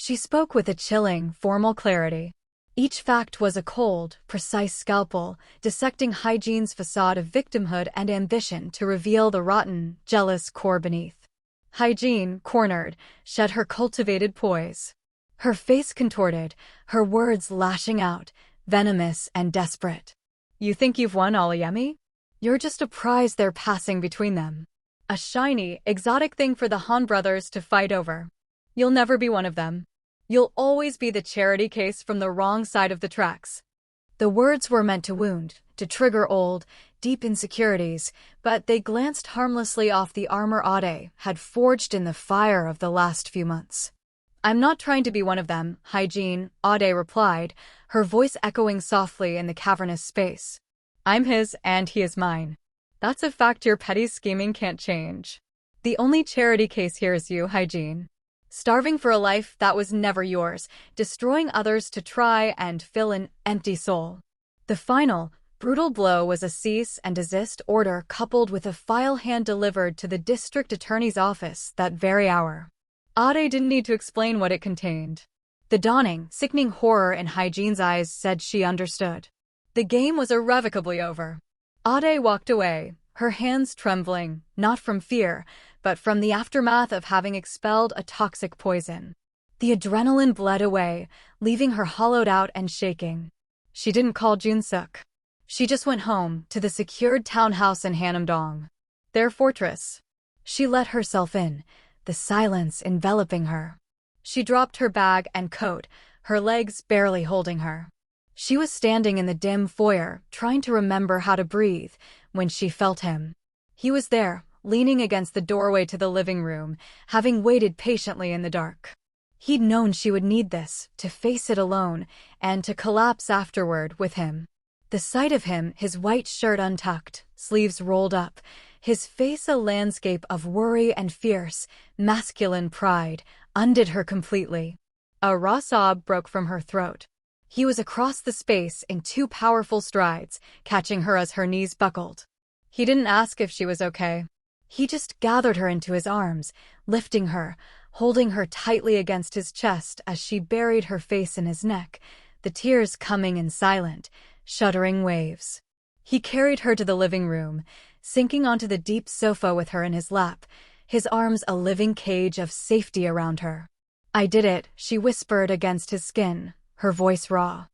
She spoke with a chilling, formal clarity. Each fact was a cold, precise scalpel, dissecting hygiene's facade of victimhood and ambition to reveal the rotten, jealous core beneath. Hygiene, cornered, shed her cultivated poise. Her face contorted, her words lashing out, venomous and desperate. You think you've won, Alayemi? You're just a prize they're passing between them. A shiny, exotic thing for the Han brothers to fight over. You'll never be one of them. You'll always be the charity case from the wrong side of the tracks. The words were meant to wound, to trigger old, deep insecurities, but they glanced harmlessly off the armor Ade had forged in the fire of the last few months. I'm not trying to be one of them, Hygiene, Ade replied, her voice echoing softly in the cavernous space. I'm his and he is mine. That's a fact your petty scheming can't change. The only charity case here is you, Hygiene. Starving for a life that was never yours, destroying others to try and fill an empty soul. The final, brutal blow was a cease and desist order coupled with a file hand-delivered to the district attorney's office that very hour. Ade didn't need to explain what it contained. The dawning, sickening horror in Hygiene's eyes said she understood. The game was irrevocably over. Ade walked away, her hands trembling, not from fear, but from the aftermath of having expelled a toxic poison. The adrenaline bled away, leaving her hollowed out and shaking. She didn't call Junsuk. She just went home, to the secured townhouse in Hanamdong. Their fortress. She let herself in, the silence enveloping her. She dropped her bag and coat, her legs barely holding her. She was standing in the dim foyer, trying to remember how to breathe, when she felt him. He was there, leaning against the doorway to the living room, having waited patiently in the dark. He'd known she would need this, to face it alone, and to collapse afterward with him. The sight of him, his white shirt untucked, sleeves rolled up, his face a landscape of worry and fierce, masculine pride, undid her completely. A raw sob broke from her throat. He was across the space in 2 powerful strides, catching her as her knees buckled. He didn't ask if she was okay. He just gathered her into his arms, lifting her, holding her tightly against his chest as she buried her face in his neck, the tears coming in silent, shuddering waves. He carried her to the living room, sinking onto the deep sofa with her in his lap, his arms a living cage of safety around her. I did it, she whispered against his skin, her voice raw.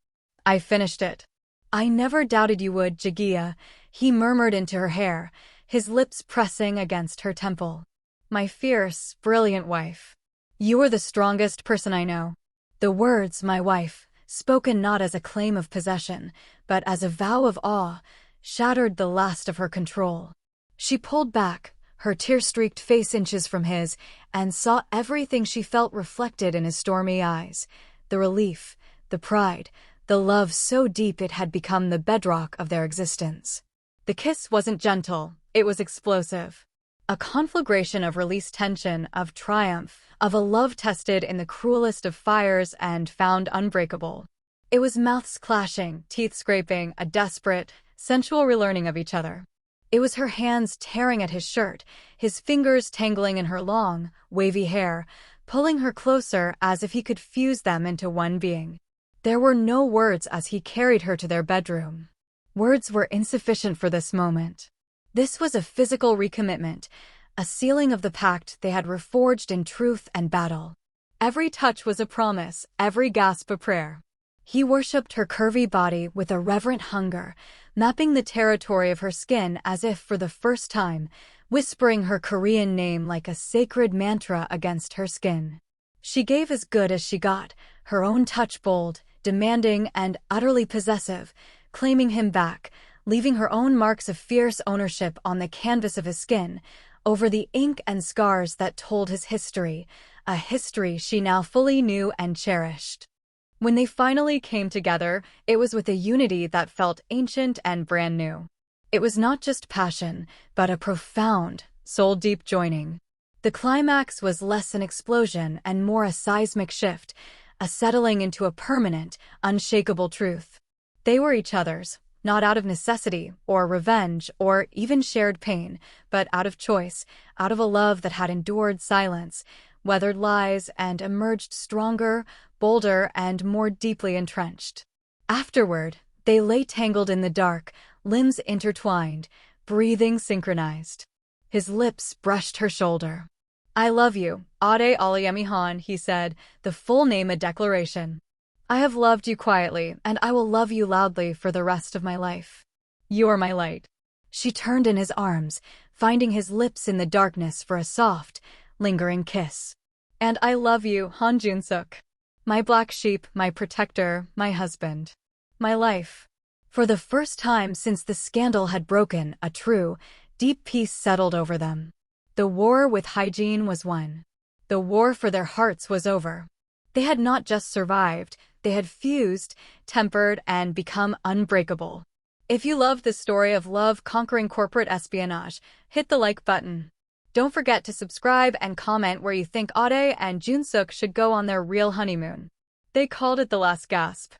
I finished it. I never doubted you would, Jagia, he murmured into her hair, his lips pressing against her temple. My fierce, brilliant wife. You are the strongest person I know. The words, my wife, spoken not as a claim of possession, but as a vow of awe, shattered the last of her control. She pulled back, her tear-streaked face inches from his, and saw everything she felt reflected in his stormy eyes. The relief, the pride, the love so deep it had become the bedrock of their existence. The kiss wasn't gentle, it was explosive. A conflagration of released tension, of triumph, of a love tested in the cruelest of fires and found unbreakable. It was mouths clashing, teeth scraping, a desperate, sensual relearning of each other. It was her hands tearing at his shirt, his fingers tangling in her long, wavy hair, pulling her closer as if he could fuse them into one being. There were no words as he carried her to their bedroom. Words were insufficient for this moment. This was a physical recommitment, a sealing of the pact they had reforged in truth and battle. Every touch was a promise, every gasp a prayer. He worshipped her curvy body with a reverent hunger, mapping the territory of her skin as if for the first time, whispering her Korean name like a sacred mantra against her skin. She gave as good as she got, her own touch bold, demanding and utterly possessive, claiming him back, leaving her own marks of fierce ownership on the canvas of his skin, over the ink and scars that told his history, a history she now fully knew and cherished. When they finally came together, it was with a unity that felt ancient and brand new. It was not just passion, but a profound, soul-deep joining. The climax was less an explosion and more a seismic shift, a settling into a permanent, unshakable truth. They were each other's, not out of necessity, or revenge, or even shared pain, but out of choice, out of a love that had endured silence, weathered lies, and emerged stronger, bolder, and more deeply entrenched. Afterward, they lay tangled in the dark, limbs intertwined, breathing synchronized. His lips brushed her shoulder. "I love you, Ade Alayemihan," he said, the full name a declaration. "I have loved you quietly, and I will love you loudly for the rest of my life. You are my light." She turned in his arms, finding his lips in the darkness for a soft, lingering kiss. "And I love you, Han Jun-suk. My black sheep, my protector, my husband. My life." For the first time since the scandal had broken, a true, deep peace settled over them. The war with hygiene was won. The war for their hearts was over. They had not just survived, they had fused, tempered, and become unbreakable. If you love this story of love conquering corporate espionage, hit the like button. Don't forget to subscribe and comment where you think Ade and Jun-suk should go on their real honeymoon. They called it the last gasp.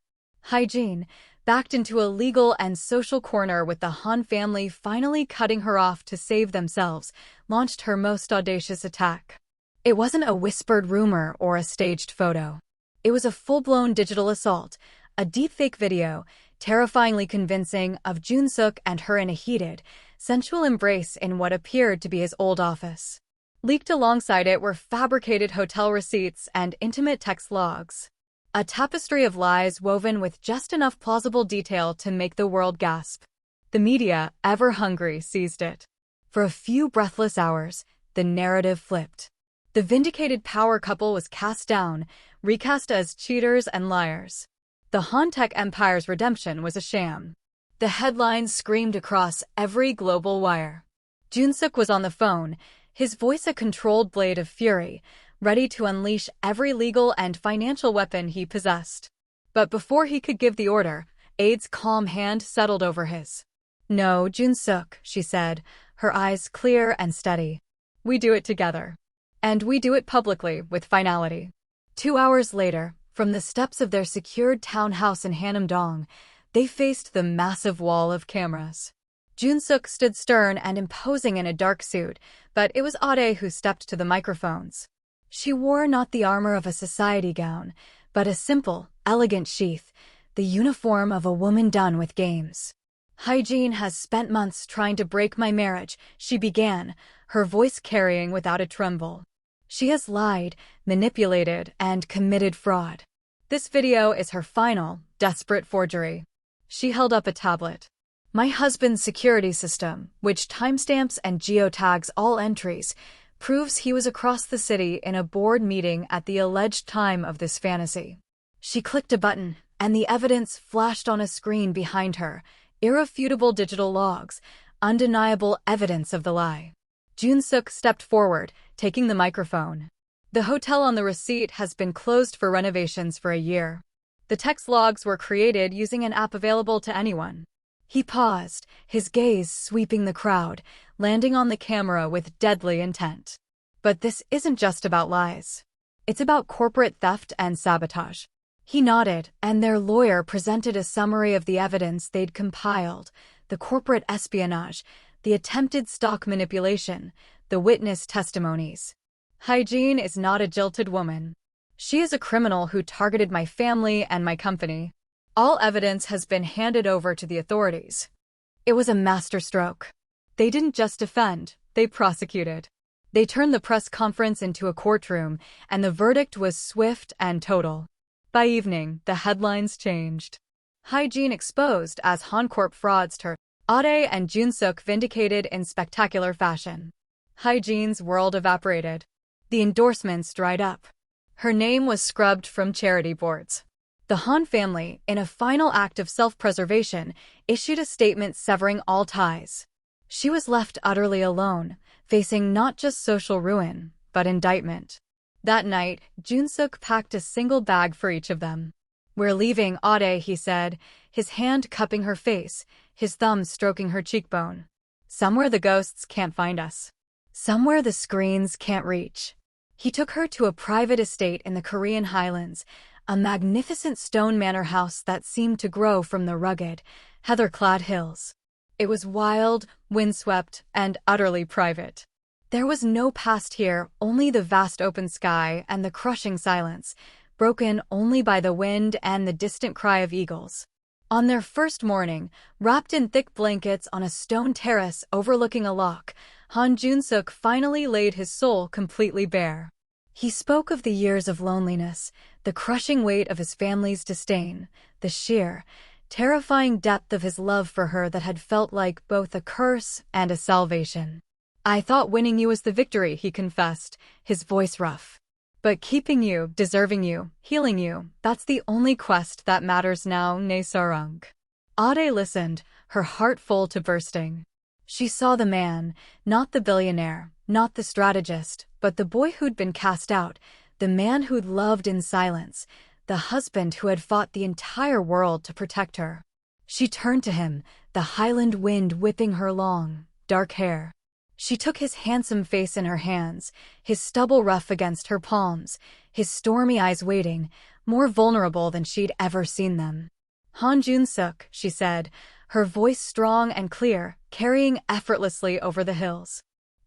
Hygiene, backed into a legal and social corner with the Han family finally cutting her off to save themselves, launched her most audacious attack. It wasn't a whispered rumor or a staged photo. It was a full-blown digital assault, a deepfake video, terrifyingly convincing, of Jun-suk and her in a heated, sensual embrace in what appeared to be his old office. Leaked alongside it were fabricated hotel receipts and intimate text logs. A tapestry of lies woven with just enough plausible detail to make the world gasp. The media, ever hungry, seized it. For a few breathless hours, the narrative flipped. The vindicated power couple was cast down, recast as cheaters and liars. The Han tech empire's redemption was a sham. The headlines screamed across every global wire. Jun-suk was on the phone, his voice a controlled blade of fury, ready to unleash every legal and financial weapon he possessed. But before he could give the order, Ade's calm hand settled over his. "No, Jun-suk," she said, her eyes clear and steady. "We do it together. And we do it publicly, with finality." 2 hours later, from the steps of their secured townhouse in Hanam-dong, they faced the massive wall of cameras. Jun-suk stood stern and imposing in a dark suit, but it was Ade who stepped to the microphones. She wore not the armor of a society gown, but a simple, elegant sheath, the uniform of a woman done with games. "Hygiene has spent months trying to break my marriage," she began, her voice carrying without a tremble. "She has lied, manipulated, and committed fraud. This video is her final, desperate forgery." She held up a tablet. "My husband's security system, which timestamps and geotags all entries, proves he was across the city in a board meeting at the alleged time of this fantasy." She clicked a button, and the evidence flashed on a screen behind her, irrefutable digital logs, undeniable evidence of the lie. Jun-suk stepped forward, taking the microphone. "The hotel on the receipt has been closed for renovations for a year. The text logs were created using an app available to anyone." He paused, his gaze sweeping the crowd, landing on the camera with deadly intent. "But this isn't just about lies. It's about corporate theft and sabotage." He nodded, and their lawyer presented a summary of the evidence they'd compiled: the corporate espionage, the attempted stock manipulation, the witness testimonies. "Hygiene is not a jilted woman. She is a criminal who targeted my family and my company. All evidence has been handed over to the authorities." It was a masterstroke. They didn't just defend, they prosecuted. They turned the press conference into a courtroom, and the verdict was swift and total. By evening, the headlines changed. Hygiene exposed as Hancorp fraudster, Ade and Jun-suk vindicated in spectacular fashion. Hygiene's world evaporated. The endorsements dried up. Her name was scrubbed from charity boards. The Han family, in a final act of self-preservation, issued a statement severing all ties. She was left utterly alone, facing not just social ruin, but indictment. That night, Jun-suk packed a single bag for each of them. "We're leaving, Ade," he said, his hand cupping her face, his thumb stroking her cheekbone. "Somewhere the ghosts can't find us. Somewhere the screens can't reach." He took her to a private estate in the Korean highlands, a magnificent stone manor house that seemed to grow from the rugged, heather-clad hills. It was wild, windswept, and utterly private. There was no past here, only the vast open sky and the crushing silence, broken only by the wind and the distant cry of eagles. On their first morning, wrapped in thick blankets on a stone terrace overlooking a loch, Han Jun-suk finally laid his soul completely bare. He spoke of the years of loneliness, the crushing weight of his family's disdain, the sheer, terrifying depth of his love for her that had felt like both a curse and a salvation. "I thought winning you was the victory," he confessed, his voice rough. "But keeping you, deserving you, healing you, that's the only quest that matters now, ne sarung." Ade listened, her heart full to bursting. She saw the man, not the billionaire, not the strategist, but the boy who'd been cast out, the man who'd loved in silence, the husband who had fought the entire world to protect her. She turned to him, the Highland wind whipping her long, dark hair. She took his handsome face in her hands, his stubble rough against her palms, his stormy eyes waiting, more vulnerable than she'd ever seen them. "Han Jun-suk," she said, her voice strong and clear, carrying effortlessly over the hills.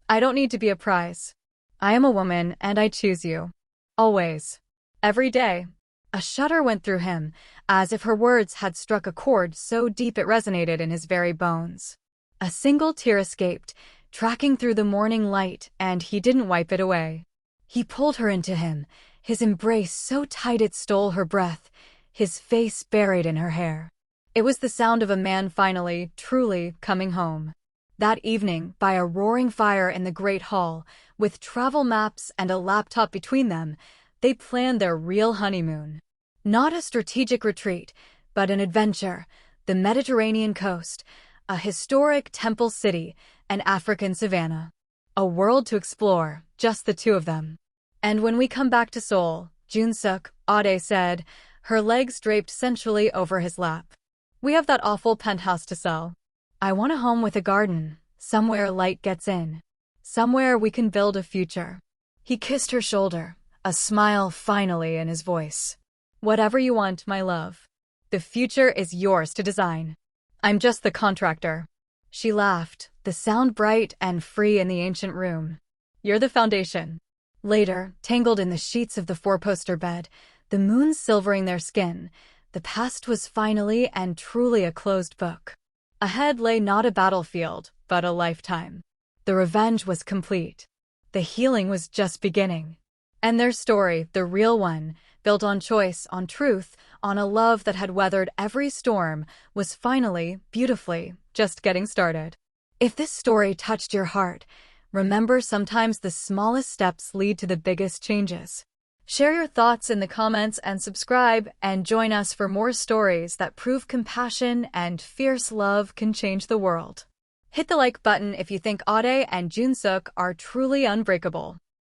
"I don't need to be a prize. I am a woman, and I choose you. Always. Every day." A shudder went through him, as if her words had struck a chord so deep it resonated in his very bones. A single tear escaped, tracking through the morning light, and he didn't wipe it away. He pulled her into him, his embrace so tight it stole her breath, his face buried in her hair. It was the sound of a man finally, truly, coming home. That evening, by a roaring fire in the great hall, with travel maps and a laptop between them, they planned their real honeymoon. Not a strategic retreat, but an adventure, the Mediterranean coast, a historic temple city, an African savanna. A world to explore, just the two of them. "And when we come back to Seoul," Jun-suk, Ade said, her legs draped sensually over his lap. "We have that awful penthouse to sell. I want a home with a garden, somewhere light gets in. Somewhere we can build a future." He kissed her shoulder, a smile finally in his voice. "Whatever you want, my love. The future is yours to design. I'm just the contractor." She laughed, the sound bright and free in the ancient room. "You're the foundation." Later, tangled in the sheets of the four-poster bed, the moon silvering their skin, the past was finally and truly a closed book. Ahead lay not a battlefield, but a lifetime. The revenge was complete. The healing was just beginning. And their story, the real one, built on choice, on truth, on a love that had weathered every storm, was finally, beautifully, just getting started. If this story touched your heart, remember sometimes the smallest steps lead to the biggest changes. Share your thoughts in the comments and subscribe, and join us for more stories that prove compassion and fierce love can change the world. Hit the like button if you think Ade and Jun-suk are truly unbreakable.